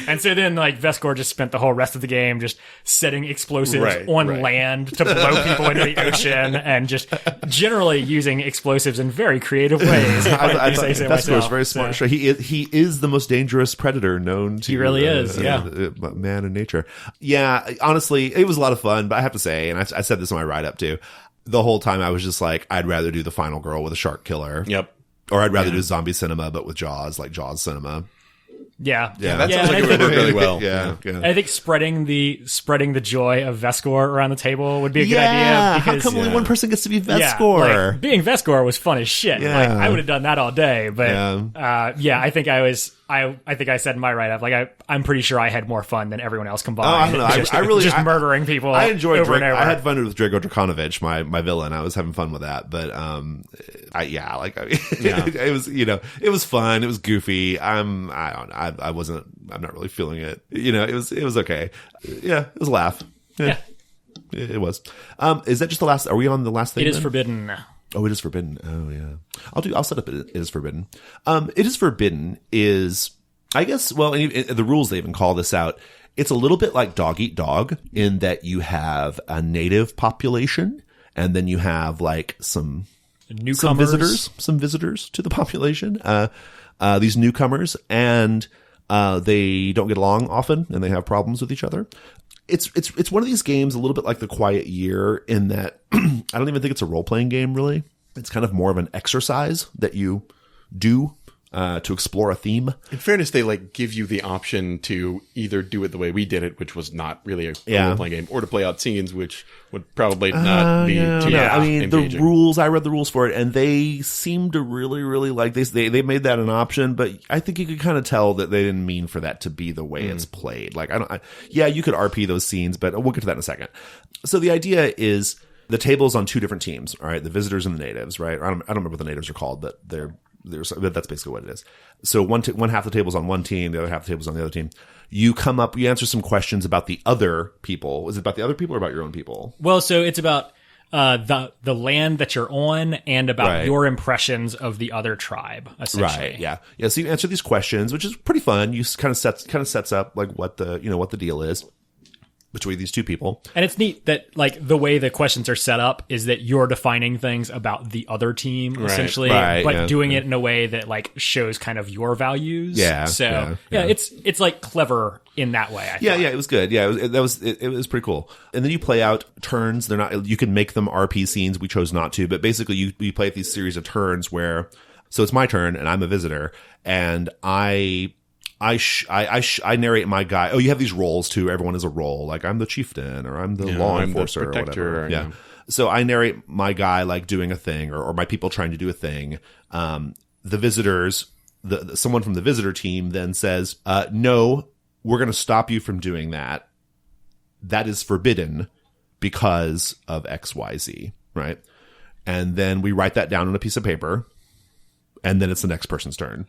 Speaker 3: And so then like Vescor just spent the whole rest of the game just setting explosives on land to blow people into the ocean, and just generally using explosives in very creative ways.
Speaker 1: I thought Vescor was very smart. So he is the most dangerous predator known to.
Speaker 3: He really is.
Speaker 1: Man in nature. Yeah, honestly, it was a lot of fun. But I have to say, and I said this in my write up too. The whole time I was just like, I'd rather do the Final Girl with a shark killer.
Speaker 2: Yep.
Speaker 1: Or I'd rather do zombie cinema, but with Jaws, like Jaws cinema.
Speaker 3: Yeah.
Speaker 2: That sounds like it would work really well.
Speaker 1: Yeah.
Speaker 3: I think spreading the joy of Vescor around the table would be a good idea. Because,
Speaker 1: how come only one person gets to be Vescor?
Speaker 3: Like, being Vescor was fun as shit.
Speaker 1: Yeah.
Speaker 3: Like, I would have done that all day. But I think I think I said in my write-up, like I'm pretty sure I had more fun than everyone else combined.
Speaker 1: I don't know.
Speaker 3: Just murdering people.
Speaker 1: I enjoyed
Speaker 3: over and over.
Speaker 1: I had fun with Drago Draconovich, my villain. I was having fun with that. But it was, it was fun. It was goofy. I'm not really feeling it. It was okay. Yeah, it was a laugh. Yeah. It was. Is that just the last? Are we on the last thing?
Speaker 3: It is forbidden.
Speaker 1: Oh, it is forbidden. Oh, yeah. I'll set up it is forbidden. It is forbidden is, I guess, well, the rules, they even call this out. It's a little bit like Dog Eat Dog in that you have a native population and then you have like some visitors to the population. These newcomers, and they don't get along often and they have problems with each other. It's one of these games a little bit like The Quiet Year in that I don't even think it's a role-playing game, really. It's kind of more of an exercise that you do to explore a theme.
Speaker 2: In fairness, they give you the option to either do it the way we did it, which was not really a role-playing game, or to play out scenes, which would probably not be too engaging.
Speaker 1: The rules, I read the rules for it, and they seem to really, really like this. They made that an option, but I think you could kind of tell that they didn't mean for that to be the way it's played. You could RP those scenes, but we'll get to that in a second. So the idea is the table's on 2 different teams, all right? The visitors and the natives, right? I don't remember what the natives are called, but but that's basically what it is. So one half the table's on one team, the other half the table's on the other team. You come up, you answer some questions about the other people. Is it about the other people or about your own people?
Speaker 3: Well, so it's about the land that you're on and about
Speaker 1: Right.
Speaker 3: your impressions of the other tribe, essentially.
Speaker 1: Right. Yeah. Yeah. So you answer these questions, which is pretty fun. You kind of sets up like what the deal is between these two people.
Speaker 3: And it's neat that like the way the questions are set up is that you're defining things about the other team essentially,
Speaker 1: Right,
Speaker 3: but
Speaker 1: yeah.
Speaker 3: doing it in a way that like shows kind of your values.
Speaker 1: Yeah,
Speaker 3: So
Speaker 1: yeah.
Speaker 3: it's like clever in that way. I
Speaker 1: Yeah,
Speaker 3: thought.
Speaker 1: yeah, it was good. Yeah, it was pretty cool. And then you play out turns. They're not. You can make them RP scenes. We chose not to, but basically you play these series of turns where. So it's my turn, and I'm a visitor, and I narrate my guy. Oh, you have these roles too. Everyone is a role. Like I'm the chieftain, or I'm the law
Speaker 2: I'm the
Speaker 1: enforcer, or
Speaker 2: protector,
Speaker 1: whatever.
Speaker 2: or,
Speaker 1: Yeah. So I narrate my guy like doing a thing, or my people trying to do a thing. The visitors, someone from the visitor team then says, "No, we're going to stop you from doing that. That is forbidden because of X, Y, Z." Right, and then we write that down on a piece of paper, and then it's the next person's turn.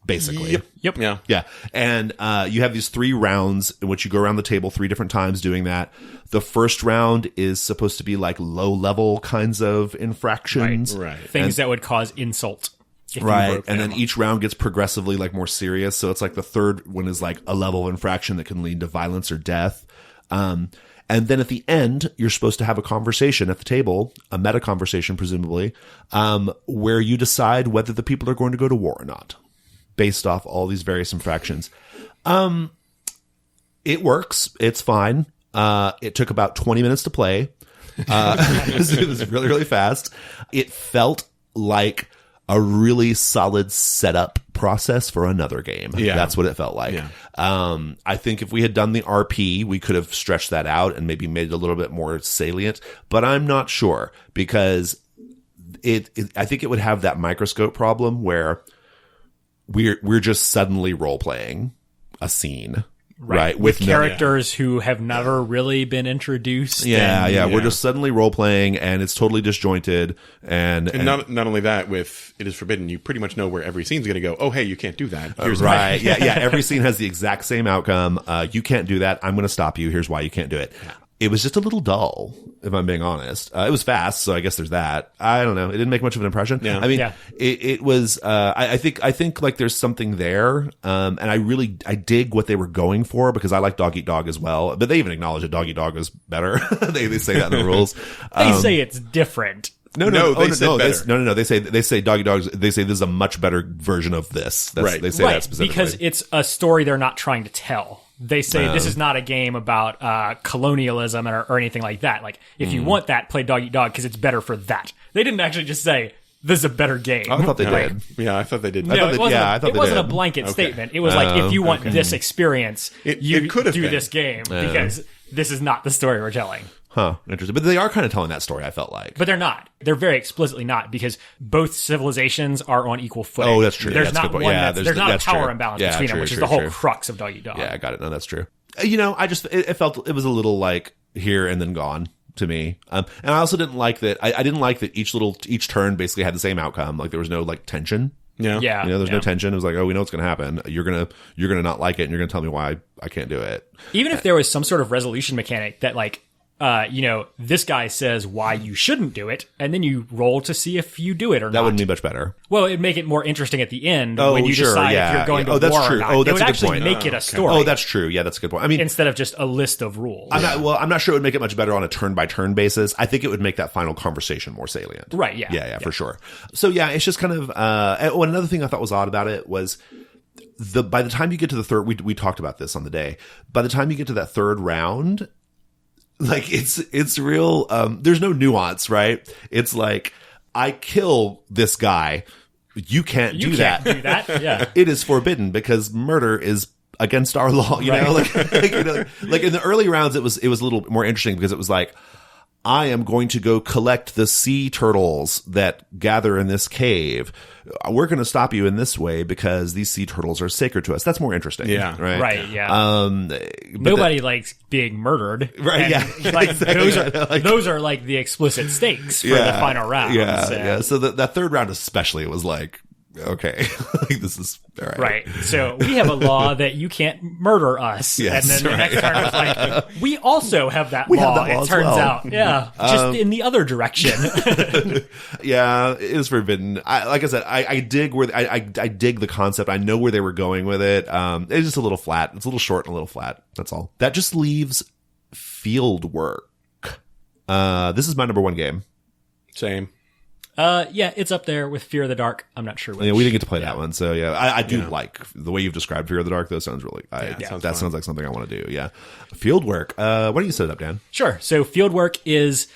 Speaker 1: Basically.
Speaker 3: Yep.
Speaker 2: Yeah.
Speaker 1: Yeah. And you have these 3 rounds in which you go around the table 3 different times doing that. The first round is supposed to be like low level kinds of infractions.
Speaker 2: Right.
Speaker 3: Things that would cause insult. If you
Speaker 1: Right.
Speaker 3: broke
Speaker 1: And
Speaker 3: them.
Speaker 1: then each round gets progressively like more serious. So it's like the third one is like a level of infraction that can lead to violence or death. And then at the end, you're supposed to have a conversation at the table, a meta conversation, presumably, where you decide whether the people are going to go to war or not, based off all these various infractions. It works. It's fine. It took about 20 minutes to play. It was really, really fast. It felt like a really solid setup process for another game.
Speaker 2: Yeah.
Speaker 1: That's what it felt like.
Speaker 2: Yeah.
Speaker 1: I think if we had done the RP, we could have stretched that out and maybe made it a little bit more salient, but I'm not sure because I think it would have that microscope problem where we're just suddenly role playing a scene. Right.
Speaker 3: With
Speaker 1: no-
Speaker 3: characters who have never really been introduced.
Speaker 1: Yeah,
Speaker 3: and-
Speaker 1: yeah. We're just suddenly role playing, and it's totally disjointed. And
Speaker 2: not only that, with It Is Forbidden, you pretty much know where every scene's going to go. Oh, hey, you can't do that. Here's
Speaker 1: right. Yeah, yeah. Every scene has the exact same outcome. You can't do that. I'm going to stop you. Here's why you can't do it. It was just a little dull, if I'm being honest. It was fast, so I guess there's that. I don't know. It didn't make much of an impression.
Speaker 2: Yeah.
Speaker 1: I mean,
Speaker 3: Yeah.
Speaker 1: it was. I think like there's something there, and I dig what they were going for because I like Dog Eat Dog as well. But they even acknowledge that Dog Eat Dog is better. they say that in the rules.
Speaker 3: They say it's different.
Speaker 2: No, they said better.
Speaker 1: No. They say Doggy Dogs. They say this is a much better version of this.
Speaker 2: Right.
Speaker 1: They say that
Speaker 3: Right,
Speaker 1: specifically
Speaker 3: because it's a story they're not trying to tell. They say this is not a game about colonialism or anything like that. Like, if you want that, play Dog Eat Dog because it's better for that. They didn't actually just say, this is a better game.
Speaker 1: I thought they
Speaker 2: Right.
Speaker 1: did.
Speaker 2: Yeah, I thought they did.
Speaker 3: No,
Speaker 1: thought
Speaker 3: it
Speaker 1: they-
Speaker 3: wasn't,
Speaker 1: yeah, I thought
Speaker 3: it
Speaker 1: they
Speaker 3: wasn't a
Speaker 1: did.
Speaker 3: blanket statement. It was like, if you want this experience,
Speaker 2: It could have
Speaker 3: do
Speaker 2: been.
Speaker 3: this game because this is not the story we're telling.
Speaker 1: Huh. Interesting. But they are kind of telling that story. I felt like.
Speaker 3: But they're not. They're very explicitly not because both civilizations are on equal footing.
Speaker 1: Oh, that's true.
Speaker 3: There's
Speaker 1: That's a
Speaker 3: not
Speaker 1: good point.
Speaker 3: one.
Speaker 1: Yeah,
Speaker 3: There's not a
Speaker 1: that's
Speaker 3: power
Speaker 1: true.
Speaker 3: imbalance
Speaker 1: Yeah,
Speaker 3: between them,
Speaker 1: true,
Speaker 3: which is
Speaker 1: true,
Speaker 3: the whole
Speaker 1: true.
Speaker 3: crux of Dog Eat Dog.
Speaker 1: Yeah, I got it. No, that's true. I just it felt it was a little like here and then gone to me. And I also didn't like that. I didn't like that each turn basically had the same outcome. Like there was no like tension.
Speaker 2: Yeah.
Speaker 3: Yeah.
Speaker 1: There's no tension. It was like, oh, we know what's going to happen. You're gonna not like it, and you're gonna tell me why I can't do it.
Speaker 3: Even if there was some sort of resolution mechanic that like, this guy says why you shouldn't do it, and then you roll to see if you do it or not.
Speaker 1: That wouldn't be much better.
Speaker 3: Well, it'd make it more interesting at the end
Speaker 1: Oh,
Speaker 3: when you
Speaker 1: sure,
Speaker 3: decide
Speaker 1: yeah,
Speaker 3: if you're going
Speaker 1: yeah. Oh,
Speaker 3: to
Speaker 1: that's
Speaker 3: war
Speaker 1: true.
Speaker 3: or not.
Speaker 1: Oh,
Speaker 3: It
Speaker 1: that's
Speaker 3: would
Speaker 1: a good
Speaker 3: actually
Speaker 1: point.
Speaker 3: make it a story.
Speaker 1: Oh, that's true. Yeah, that's a good point. I mean,
Speaker 3: instead of just a list of rules.
Speaker 1: I'm not sure it would make it much better on a turn-by-turn basis. I think it would make that final conversation more salient.
Speaker 3: Right, yeah.
Speaker 1: Yeah, for sure. So, yeah, it's just kind of... another thing I thought was odd about it was by the time you get to the third... We talked about this on the day. By the time you get to that third round, like, it's real... there's no nuance, right? It's like, I kill this guy. You can't do that.
Speaker 3: do that. Yeah.
Speaker 1: It is forbidden because murder is against our law, you know, like in the early rounds, it was a little more interesting because it was like, I am going to go collect the sea turtles that gather in this cave. We're going to stop you in this way because these sea turtles are sacred to us. That's more interesting.
Speaker 2: Yeah.
Speaker 1: Right.
Speaker 3: Right, yeah. Nobody likes being murdered.
Speaker 1: Right,
Speaker 3: And,
Speaker 1: yeah.
Speaker 3: Like,
Speaker 1: Exactly.
Speaker 3: those are like the explicit stakes for the final round.
Speaker 1: Yeah,
Speaker 3: so.
Speaker 1: yeah. So that third round especially, it was like, okay, like, this is all right.
Speaker 3: Right. So we have a law that you can't murder us.
Speaker 1: Yes,
Speaker 3: and then the
Speaker 1: right.
Speaker 3: next turn it's like, we also have that
Speaker 1: We
Speaker 3: law,
Speaker 1: have that law
Speaker 3: it
Speaker 1: as
Speaker 3: turns
Speaker 1: well.
Speaker 3: out. Yeah. Just in the other direction.
Speaker 1: Yeah, it is forbidden. Like I said, I dig where I dig the concept. I know where they were going with it. It's just a little flat. It's a little short and a little flat. That's all. That just leaves field work. This is my number one game.
Speaker 2: Same.
Speaker 3: Yeah, it's up there with Fear of the Dark. I'm not sure which.
Speaker 1: Yeah, we didn't get to play that one, so yeah, I do like the way you've described Fear of the Dark. Though sounds really, that sounds like something I want to do. Yeah, field work. Why don't you set it up, Dan?
Speaker 3: Sure. So field work is,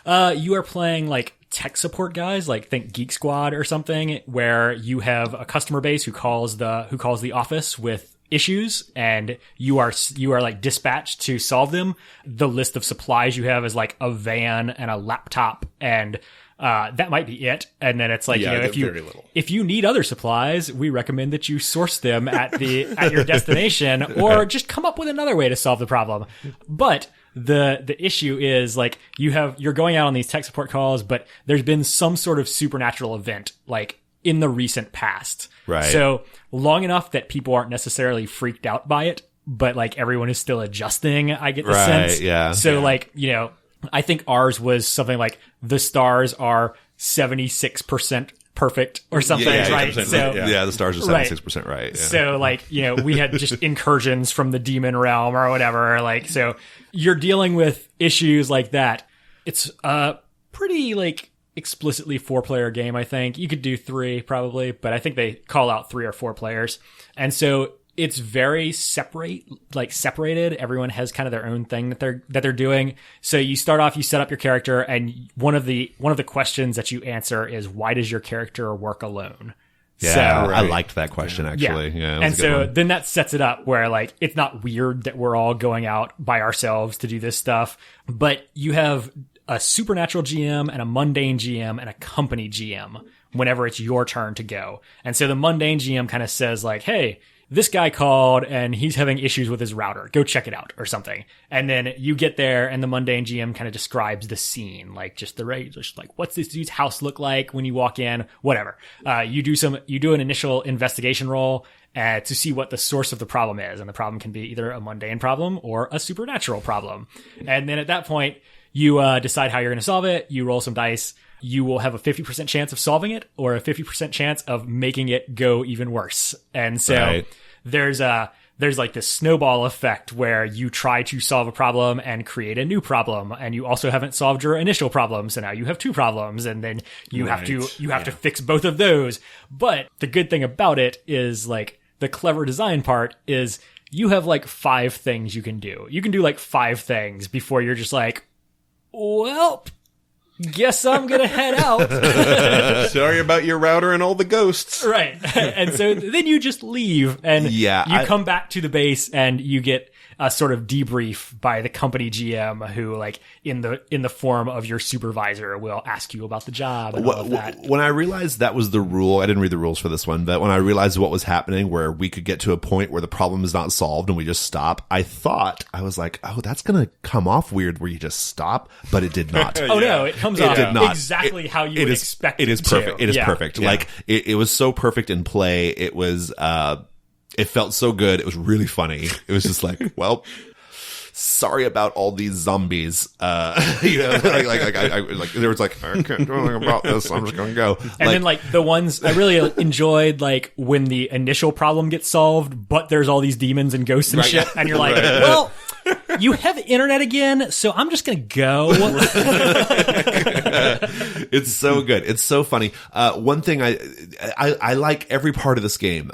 Speaker 3: you are playing like tech support guys, like think Geek Squad or something, where you have a customer base who calls the office with issues, and you are like dispatched to solve them. The list of supplies you have is like a van and a laptop, and that might be it. And then it's like, if you need other supplies, we recommend that you source them at your destination, or just come up with another way to solve the problem. But the issue is like you're going out on these tech support calls, but there's been some sort of supernatural event like in the recent past.
Speaker 1: Right.
Speaker 3: So long enough that people aren't necessarily freaked out by it, but like everyone is still adjusting, I get the sense.
Speaker 1: Yeah.
Speaker 3: So like, I think ours was something like the stars are 76% perfect or something, right? So
Speaker 1: the stars are 76% right. Yeah.
Speaker 3: So like, we had just incursions from the demon realm or whatever. Like, so you're dealing with issues like that. It's a pretty like explicitly 4-player game, I think. You could do 3 probably, but I think they call out 3 or 4 players. And so it's very separated. Everyone has kind of their own thing that they're doing. So you start off, you set up your character, and one of the questions that you answer is, why does your character work alone?
Speaker 1: Yeah,
Speaker 3: so,
Speaker 1: I liked that question actually. Yeah,
Speaker 3: and so then that sets it up where like it's not weird that we're all going out by ourselves to do this stuff, but you have a supernatural GM and a mundane GM and a company GM whenever it's your turn to go. And so the mundane GM kind of says like, hey, this guy called and he's having issues with his router. Go check it out or something. And then you get there and the mundane GM kind of describes the scene, like just like, what's this dude's house look like when you walk in, whatever. You do an initial investigation roll to see what the source of the problem is. And the problem can be either a mundane problem or a supernatural problem. And then at that point, you decide how you're going to solve it. You roll some dice. You will have a 50% chance of solving it or a 50% chance of making it go even worse. And so there's like this snowball effect where you try to solve a problem and create a new problem. And you also haven't solved your initial problem. So now you have 2 problems, and then you have to fix both of those. But the good thing about it is like the clever design part is you have like 5 things you can do. You can do like 5 things before you're just like, well, guess I'm going to head out.
Speaker 2: Sorry about your router and all the ghosts.
Speaker 3: Right. And so then you just leave and you come back to the base and you get a sort of debrief by the company GM who like in the form of your supervisor will ask you about the job and all of that.
Speaker 1: When I realized that was the rule, I didn't read the rules for this one, but when I realized what was happening where we could get to a point where the problem is not solved and we just stop, I was like, oh, that's going to come off weird where you just stop, but it did not.
Speaker 3: Oh no, it comes off
Speaker 1: did not.
Speaker 3: Exactly how you would expect it.
Speaker 1: It is perfect.
Speaker 3: To.
Speaker 1: It is perfect.
Speaker 3: Yeah.
Speaker 1: Like it was so perfect in play. It was, it felt so good. It was really funny. It was just like, well, sorry about all these zombies. Like there was like, I can't do anything about this. I'm just going to go.
Speaker 3: And then like the ones I really enjoyed, like when the initial problem gets solved, but there's all these demons and ghosts and shit. And you're like, well, you have internet again, so I'm just going to go.
Speaker 1: It's so good. It's so funny. One thing I like every part of this game.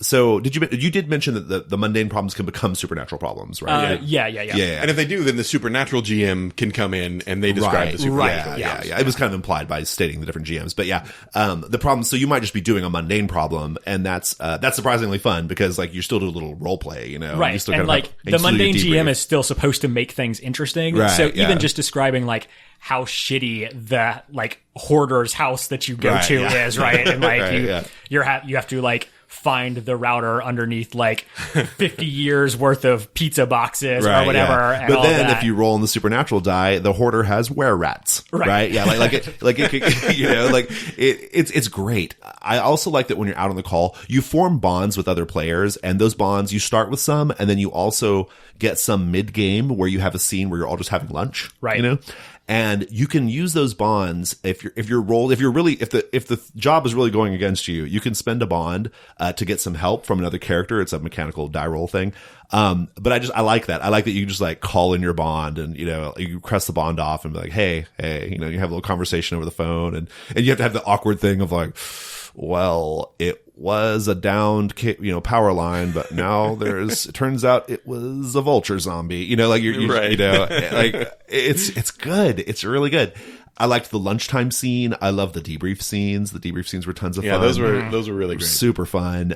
Speaker 1: So you did mention that the mundane problems can become supernatural problems, right?
Speaker 3: Yeah.
Speaker 2: And if they do, then the supernatural GM can come in and they describe the supernatural.
Speaker 1: Yeah. It was kind of implied by stating the different GMs, but yeah, the problem. So you might just be doing a mundane problem, and that's surprisingly fun because like you're still doing a little role play, you know?
Speaker 3: Right. And like the mundane GM is still supposed to make things interesting.
Speaker 1: Right,
Speaker 3: so even just describing like how shitty the like hoarder's house that you go to is, right? And like you have to like find the router underneath like 50 years worth of pizza boxes or whatever.
Speaker 1: Yeah.
Speaker 3: And
Speaker 1: but
Speaker 3: all
Speaker 1: then
Speaker 3: that.
Speaker 1: if you roll in the supernatural die, the hoarder has were-rats, right? Yeah, it's great. I also like that when you're out on the call, you form bonds with other players, and those bonds, you start with some, and then you also get some mid-game where you have a scene where you're all just having lunch,
Speaker 3: right?
Speaker 1: You know? And you can use those bonds if the job is really going against you, you can spend a bond to get some help from another character. It's a mechanical die roll thing. But I like that. I like that you can just like call in your bond and, you know, you press the bond off and be like, hey, you know, you have a little conversation over the phone and you have to have the awkward thing of like, well, it was a downed, you know, power line, but now it turns out it was a vulture zombie, you know, like you
Speaker 2: right.
Speaker 1: you know, like it's good. It's really good. I liked the lunchtime scene. I love the debrief scenes. The debrief scenes were tons of fun.
Speaker 2: Yeah, those were really great.
Speaker 1: Super fun.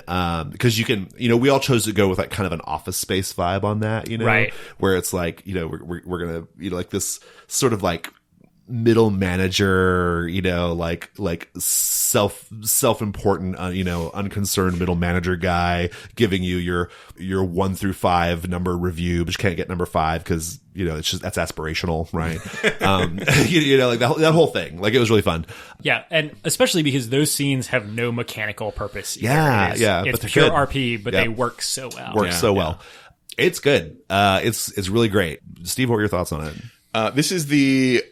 Speaker 1: Because you can, you know, we all chose to go with like kind of an Office Space vibe on that, you know,
Speaker 3: right.
Speaker 1: Where it's like, you know, we're going to, you know, like this sort of like middle manager, you know, like self-important, you know, unconcerned middle manager guy giving you your 1 through 5 number review, but you can't get number 5 because, you know, it's just, that's aspirational, right? You know, like that whole thing, like it was really fun.
Speaker 3: Yeah. And especially because those scenes have no mechanical purpose.
Speaker 1: Either.
Speaker 3: It's
Speaker 1: but they're
Speaker 3: pure
Speaker 1: good.
Speaker 3: RP, but they work so well.
Speaker 1: Well. It's good. It's really great. Steve, what were your thoughts on it?
Speaker 2: This is the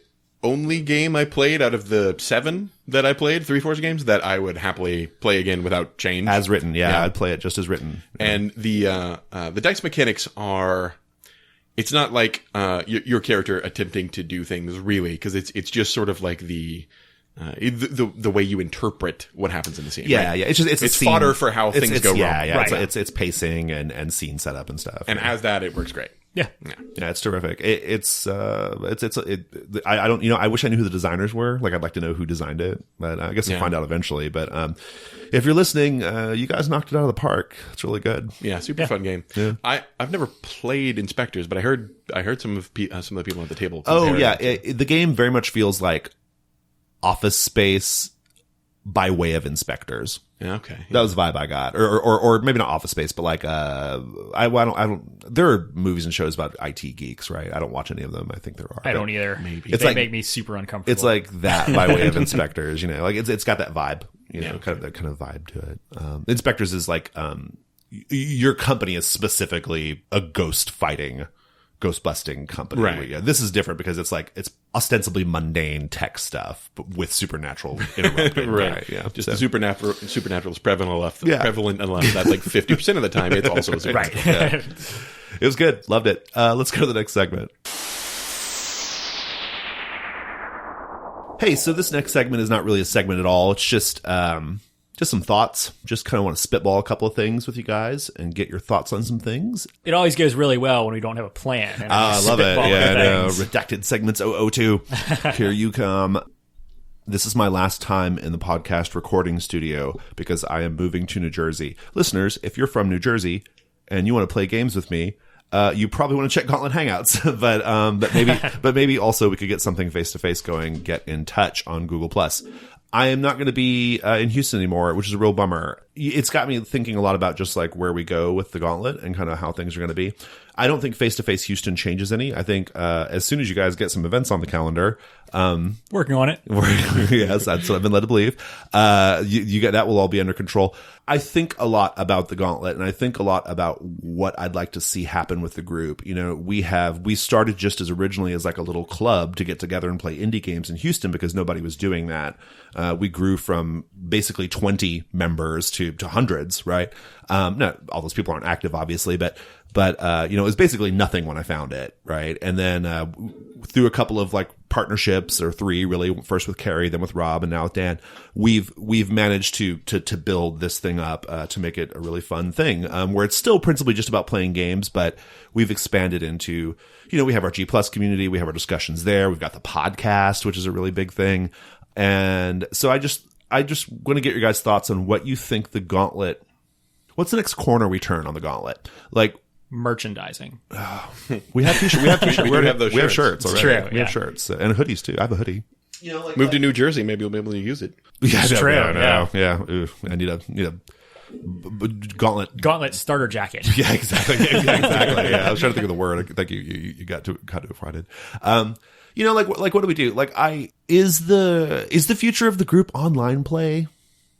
Speaker 2: only game I played out of the 7 that I played, Threeforged games, that I would happily play again without change.
Speaker 1: As written, yeah. I'd play it just as written. Yeah.
Speaker 2: And the dice mechanics are, it's not like your character attempting to do things really, because it's just sort of like the way you interpret what happens in the scene.
Speaker 1: Yeah,
Speaker 2: right?
Speaker 1: yeah. It's
Speaker 2: fodder for how things go wrong.
Speaker 1: Yeah.
Speaker 3: Right.
Speaker 1: It's pacing and scene setup and stuff.
Speaker 2: And as that, it works great.
Speaker 3: Yeah.
Speaker 1: Yeah, it's terrific. I don't, you know, I wish I knew who the designers were. Like, I'd like to know who designed it, but I guess we'll find out eventually. But if you're listening, you guys knocked it out of the park. It's really good.
Speaker 2: Yeah, super fun game. Yeah. I've never played Inspectors, but I heard some of the people at the table.
Speaker 1: Oh yeah, the game very much feels like Office Space by way of Inspectors.
Speaker 2: Yeah, okay.
Speaker 1: That was the vibe I got. Or maybe not Office Space, but like, I don't, there are movies and shows about IT geeks, right? I don't watch any of them. I think there are.
Speaker 3: I don't either.
Speaker 2: Maybe.
Speaker 3: They make me super uncomfortable.
Speaker 1: It's like that by way of Inspectors, you know, like it's got that vibe, you know, kind of that kind of vibe to it. Inspectors is like, your company is specifically a ghost busting company.
Speaker 2: Right.
Speaker 1: This is different because it's ostensibly mundane tech stuff, but with supernatural interrupting.
Speaker 2: Right.
Speaker 1: Yeah.
Speaker 2: Just the supernatural is prevalent enough that like 50% of the time it's also a supernatural.
Speaker 3: Right.
Speaker 1: Yeah. It was good. Loved it. Let's go to the next segment. Hey, so this next segment is not really a segment at all. It's just some thoughts. Just kind of want to spitball a couple of things with you guys and get your thoughts on some things.
Speaker 3: It always goes really well when we don't have a plan. And
Speaker 1: I love it.
Speaker 3: spitball
Speaker 1: Yeah, I know.
Speaker 3: things.
Speaker 1: Redacted segments 002. Here you come. This is my last time in the podcast recording studio because I am moving to New Jersey. Listeners, if you're from New Jersey and you want to play games with me, you probably want to check Gauntlet Hangouts, but maybe also we could get something face to face going. Get in touch on Google+. I am not going to be in Houston anymore, which is a real bummer. It's got me thinking a lot about just like where we go with the Gauntlet and kind of how things are going to be. I don't think face-to-face Houston changes any. I think as soon as you guys get some events on the calendar,
Speaker 3: working on it.
Speaker 1: Yes, that's what I've been led to believe. You get that will all be under control. I think a lot about the Gauntlet, and I think a lot about what I'd like to see happen with the group. You know, we started just as originally as like a little club to get together and play indie games in Houston because nobody was doing that. We grew from basically 20 members to hundreds, right? No, all those people aren't active, obviously, but you know, it was basically nothing when I found it, right? And then through a couple of like partnerships, or 3 really, first with Carrie, then with Rob, and now with Dan, we've managed to build this thing up to make it a really fun thing, where it's still principally just about playing games, but we've expanded into, you know, we have our G+ community, we have our discussions there, we've got the podcast, which is a really big thing, and so I just want to get your guys' thoughts on what you think the Gauntlet. What's the next corner we turn on the Gauntlet? Like
Speaker 3: Merchandising.
Speaker 1: we have t-shirts. We have
Speaker 2: those
Speaker 1: we have
Speaker 2: shirts.
Speaker 1: shirts already.
Speaker 3: True,
Speaker 1: we have shirts and hoodies too. I have a hoodie. You know, like
Speaker 2: Move to New Jersey, maybe you'll be able to use it.
Speaker 1: Yeah,
Speaker 3: It's true.
Speaker 1: Yeah. Ooh, I need a
Speaker 3: Gauntlet starter jacket.
Speaker 1: Yeah, exactly. Exactly. Yeah, I was trying to think of the word. I think you got to it Friday. What do we do? Is the future of the group online play?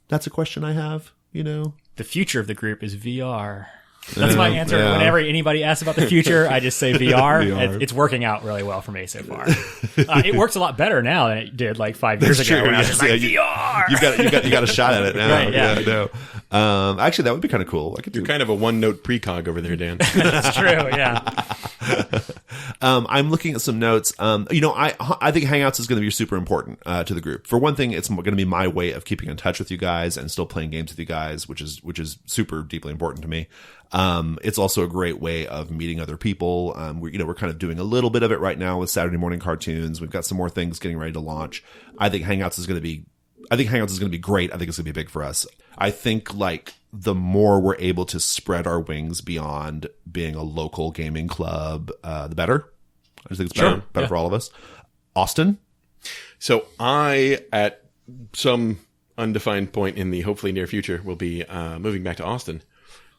Speaker 1: That's a question I have.
Speaker 3: The future of the group is VR. That's my answer. Yeah. Whenever anybody asks about the future, I just say VR. VR. It's working out really well for me so far. It works a lot better now than it did 5 years ago. When I was just VR.
Speaker 1: You got a shot at it now.
Speaker 3: Right, yeah.
Speaker 1: No. Actually, that would be kind of cool.
Speaker 2: You're kind of a one-note precog over there, Dan.
Speaker 3: That's true. Yeah.
Speaker 1: I'm looking at some notes. I think Hangouts is going to be super important to the group. For one thing, it's going to be my way of keeping in touch with you guys and still playing games with you guys, which is super deeply important to me. It's also a great way of meeting other people. We're kind of doing a little bit of it right now with Saturday morning cartoons. We've got some more things getting ready to launch. I think Hangouts is going to be great. I think it's going to be big for us. I think the more we're able to spread our wings beyond being a local gaming club, the better. I just think it's better for all of us. Austin?
Speaker 2: So I, at some undefined point in the hopefully near future, will be moving back to Austin,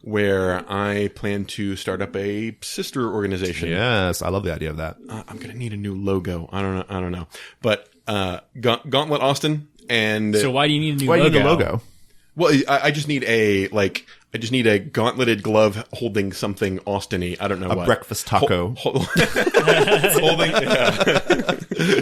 Speaker 2: where I plan to start up a sister organization.
Speaker 1: Yes, I love the idea of that.
Speaker 2: I'm going to need a new logo. I don't know. But Gauntlet Austin. And
Speaker 3: so why do you need a new
Speaker 1: logo?
Speaker 3: Why do you
Speaker 1: need a logo?
Speaker 2: Well, I just need a gauntleted glove holding something Austin-y. I don't know what.
Speaker 1: A breakfast taco.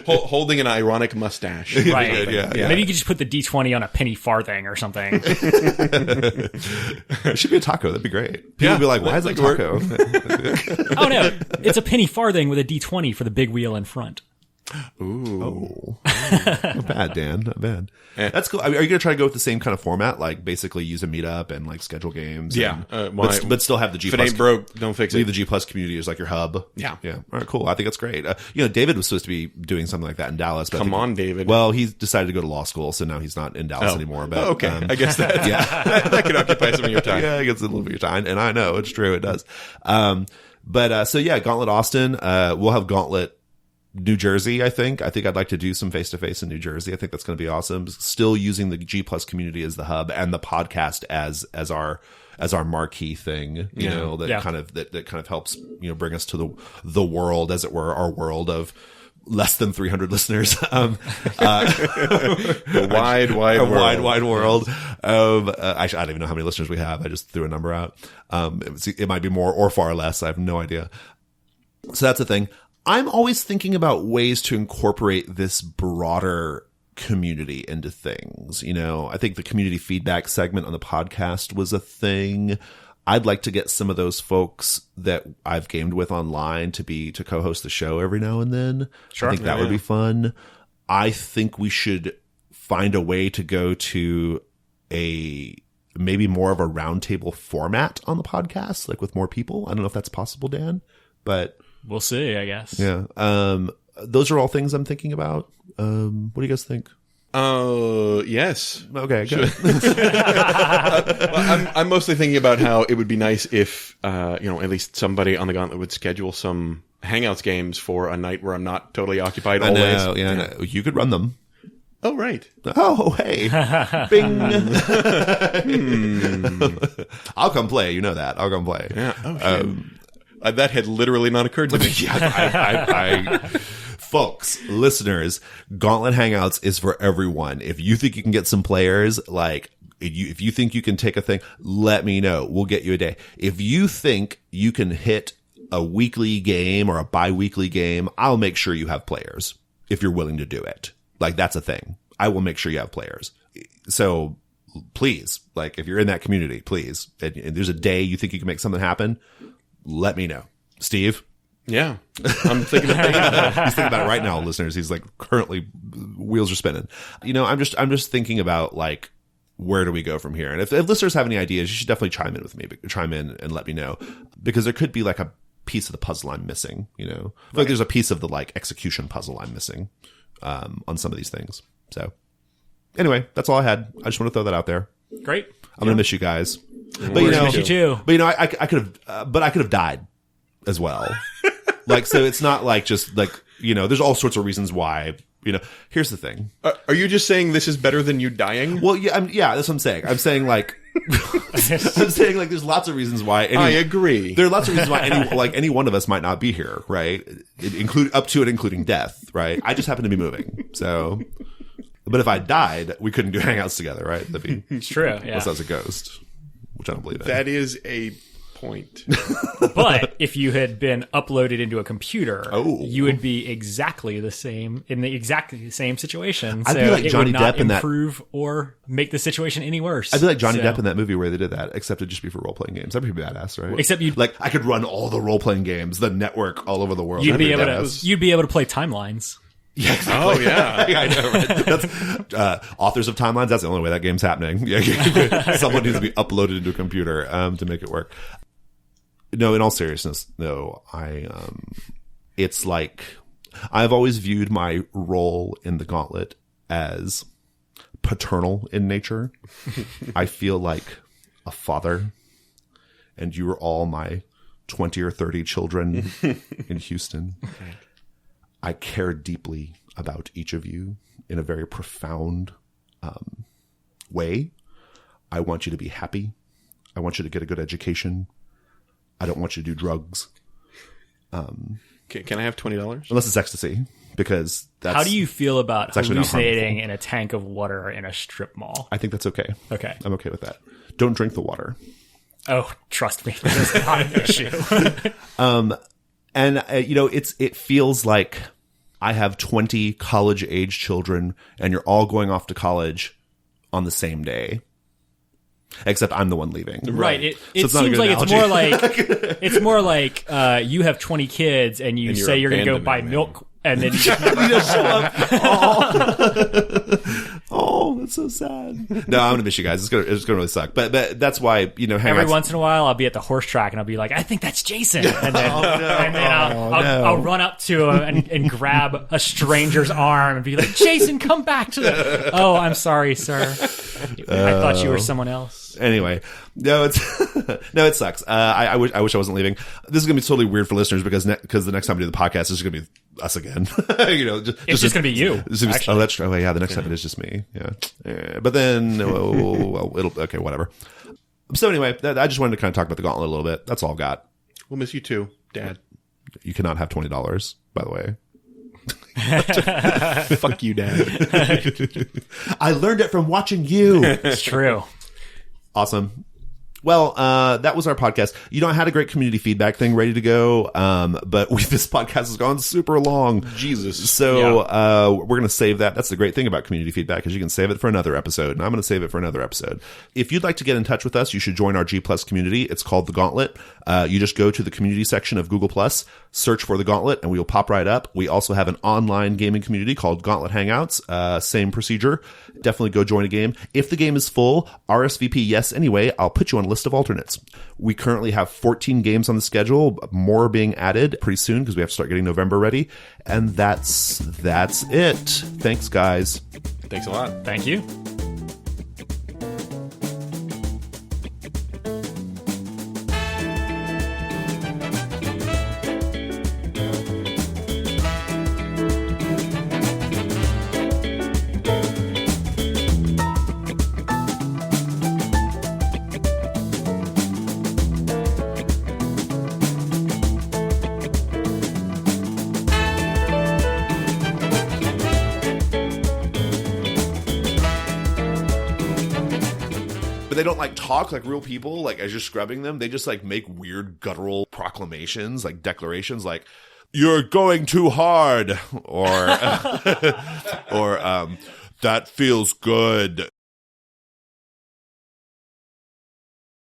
Speaker 2: Holding an ironic mustache.
Speaker 3: Right. Yeah. Maybe you could just put the D20 on a penny farthing or something.
Speaker 1: It should be a taco. That'd be great. People would be like, why is it a taco?
Speaker 3: Oh, no. It's a penny farthing with a D20 for the big wheel in front.
Speaker 1: Ooh. Not bad, Dan. Not bad. That's cool. Are you going to try to go with the same kind of format? Basically use a meetup and schedule games?
Speaker 2: Yeah.
Speaker 1: But still have the G+.
Speaker 2: If it ain't broke, don't fix it.
Speaker 1: Leave the G+ community as your hub.
Speaker 2: Yeah.
Speaker 1: Yeah. All right, cool. I think that's great. David was supposed to be doing something like that in Dallas. But
Speaker 2: Come on, David.
Speaker 1: Well, he decided to go to law school, so now he's not in Dallas anymore. But
Speaker 2: okay. I guess that, that could occupy some of your time.
Speaker 1: Yeah, it gets a little bit of your time. And I know, it's true. It does. Gauntlet Austin. We'll have Gauntlet New Jersey, I think. I'd like to do some face-to-face in New Jersey. I think that's going to be awesome. Still using the G+ community as the hub and the podcast as our marquee thing, that kind of helps, bring us to the world, as it were, our world of less than 300 listeners.
Speaker 2: The wide
Speaker 1: world of, I don't even know how many listeners we have. I just threw a number out. It might be more or far less. I have no idea. So that's the thing. I'm always thinking about ways to incorporate this broader community into things. I think the community feedback segment on the podcast was a thing. I'd like to get some of those folks that I've gamed with online to co-host the show every now and then. Sure. I think that would be fun. I think we should find a way to go to maybe more of a roundtable format on the podcast, with more people. I don't know if that's possible, Dan, but
Speaker 3: we'll see, I guess.
Speaker 1: Yeah. Those are all things I'm thinking about. What do you guys think?
Speaker 2: Yes.
Speaker 1: Okay, good.
Speaker 2: I'm mostly thinking about how it would be nice if, at least somebody on the Gauntlet would schedule some Hangouts games for a night where I'm not totally occupied always.
Speaker 1: I know. You could run them.
Speaker 2: Oh, right.
Speaker 1: Oh, hey. Bing. I'll come play. You know that. I'll come play.
Speaker 2: Yeah. Oh, that had literally not occurred to me.
Speaker 1: Folks, listeners, Gauntlet Hangouts is for everyone. If you think you can get some players, if you think you can take a thing, let me know. We'll get you a day. If you think you can hit a weekly game or a bi-weekly game, I'll make sure you have players if you're willing to do it. That's a thing. I will make sure you have players. So please, if you're in that community, please, and there's a day you think you can make something happen, let me know. Steve?
Speaker 2: Yeah. I'm thinking about that.
Speaker 1: He's thinking about it right now, listeners. He's currently wheels are spinning. I'm just thinking about where do we go from here? And if listeners have any ideas, you should definitely chime in with me. Chime in and let me know, because there could be a piece of the puzzle I'm missing, there's a piece of the execution puzzle I'm missing on some of these things. So anyway, that's all I had. I just want to throw that out there.
Speaker 3: Great.
Speaker 1: I'm going to miss you guys. But
Speaker 3: miss you too.
Speaker 1: But I could have died as well. So it's not there's all sorts of reasons why. Here's the thing.
Speaker 2: Are you just saying this is better than you dying?
Speaker 1: Well, yeah, that's what I'm saying. I'm saying I'm saying like there's lots of reasons why.
Speaker 2: I agree.
Speaker 1: There are lots of reasons why any one of us might not be here, right? Including death, right? I just happen to be moving, so. But if I died, we couldn't do hangouts together, right? That'd be
Speaker 3: It's true. Yeah.
Speaker 1: unless I was a ghost, which I don't believe in.
Speaker 2: That is a point.
Speaker 3: But if you had been uploaded into a computer,
Speaker 1: Oh.
Speaker 3: you would be exactly the same in the exactly same situation.
Speaker 1: I'd
Speaker 3: So
Speaker 1: be like
Speaker 3: it
Speaker 1: Johnny
Speaker 3: would not
Speaker 1: Depp in that-
Speaker 3: improve or make the situation any worse.
Speaker 1: I'd be like Johnny
Speaker 3: So-
Speaker 1: Depp in that movie where they did that, except it'd just be for role playing games. That'd be badass, right?
Speaker 3: Except you'd
Speaker 1: like I could run all the role playing games, the network all over the world.
Speaker 3: You'd
Speaker 1: That'd
Speaker 3: be able
Speaker 1: badass.
Speaker 3: to. You'd be able to play timelines.
Speaker 1: Yeah, exactly.
Speaker 2: Oh, yeah.
Speaker 1: I know, right? That's authors of timelines. That's the only way that game's happening. Yeah, someone needs to be uploaded into a computer to make it work. No, in all seriousness, though, it's like I've always viewed my role in the Gauntlet as paternal in nature. I feel like a father, and you are all my 20 or 30 children in Houston. I care deeply about each of you in a very profound way. I want you to be happy. I want you to get a good education. I don't want you to do drugs.
Speaker 2: Can I have $20?
Speaker 1: Unless it's ecstasy, because that's...
Speaker 3: How do you feel about
Speaker 1: actually not
Speaker 3: hallucinating in a tank of water in a strip mall?
Speaker 1: I think that's okay.
Speaker 3: Okay.
Speaker 1: I'm okay with that. Don't drink the water.
Speaker 3: Oh, trust me, that's not an issue.
Speaker 1: And, it feels like I have 20 college-age children, and you're all going off to college on the same day. Except I'm the one leaving.
Speaker 3: Right. It
Speaker 1: it's not a
Speaker 3: seems
Speaker 1: good
Speaker 3: like
Speaker 1: analogy.
Speaker 3: it's more like you have 20 kids and you
Speaker 2: you're
Speaker 3: say you're going to go buy
Speaker 2: abandoning
Speaker 3: milk and then
Speaker 1: You just show up. Oh, that's so sad. No, I'm gonna miss you guys. It's gonna really suck. But that's why
Speaker 3: every once in a while I'll be at the horse track and I'll be like, I think that's Jason, and then I'll run up to him and grab a stranger's arm and be like, Jason, come back to the. Oh, I'm sorry, sir. I thought you were someone else.
Speaker 1: Anyway, no, it sucks. I wish I wasn't leaving. This is gonna be totally weird for listeners because the next time we do the podcast, this is gonna be us again.
Speaker 3: It's just going to be you.
Speaker 1: Oh, that's true. Oh, yeah. The next time it is just me. Yeah. But then, okay, whatever. So anyway, I just wanted to kind of talk about the Gauntlet a little bit. That's all I've got.
Speaker 2: We'll miss you too, Dad.
Speaker 1: You cannot have $20, by the way.
Speaker 2: Fuck you, Dad.
Speaker 1: I learned it from watching you.
Speaker 3: It's true.
Speaker 1: Awesome. Well, that was our podcast. I had a great community feedback thing ready to go, but this podcast has gone super long.
Speaker 2: Jesus.
Speaker 1: So we're going to save that. That's the great thing about community feedback is you can save it for another episode, and I'm going to save it for another episode. If you'd like to get in touch with us, you should join our G+ community. It's called The Gauntlet. You just go to the community section of Google+, search for The Gauntlet, and we will pop right up. We also have an online gaming community called Gauntlet Hangouts. Same procedure. Definitely go join a game. If the game is full, RSVP yes anyway. I'll put you on a list of alternates. We currently have 14 games on the schedule, more being added pretty soon because we have to start getting November ready. And that's it. Thanks, guys.
Speaker 2: Thanks a lot.
Speaker 3: Thank you.
Speaker 1: But they don't talk like real people. As you're scrubbing them, they just make weird guttural proclamations, declarations, "You're going too hard," or or "That feels good."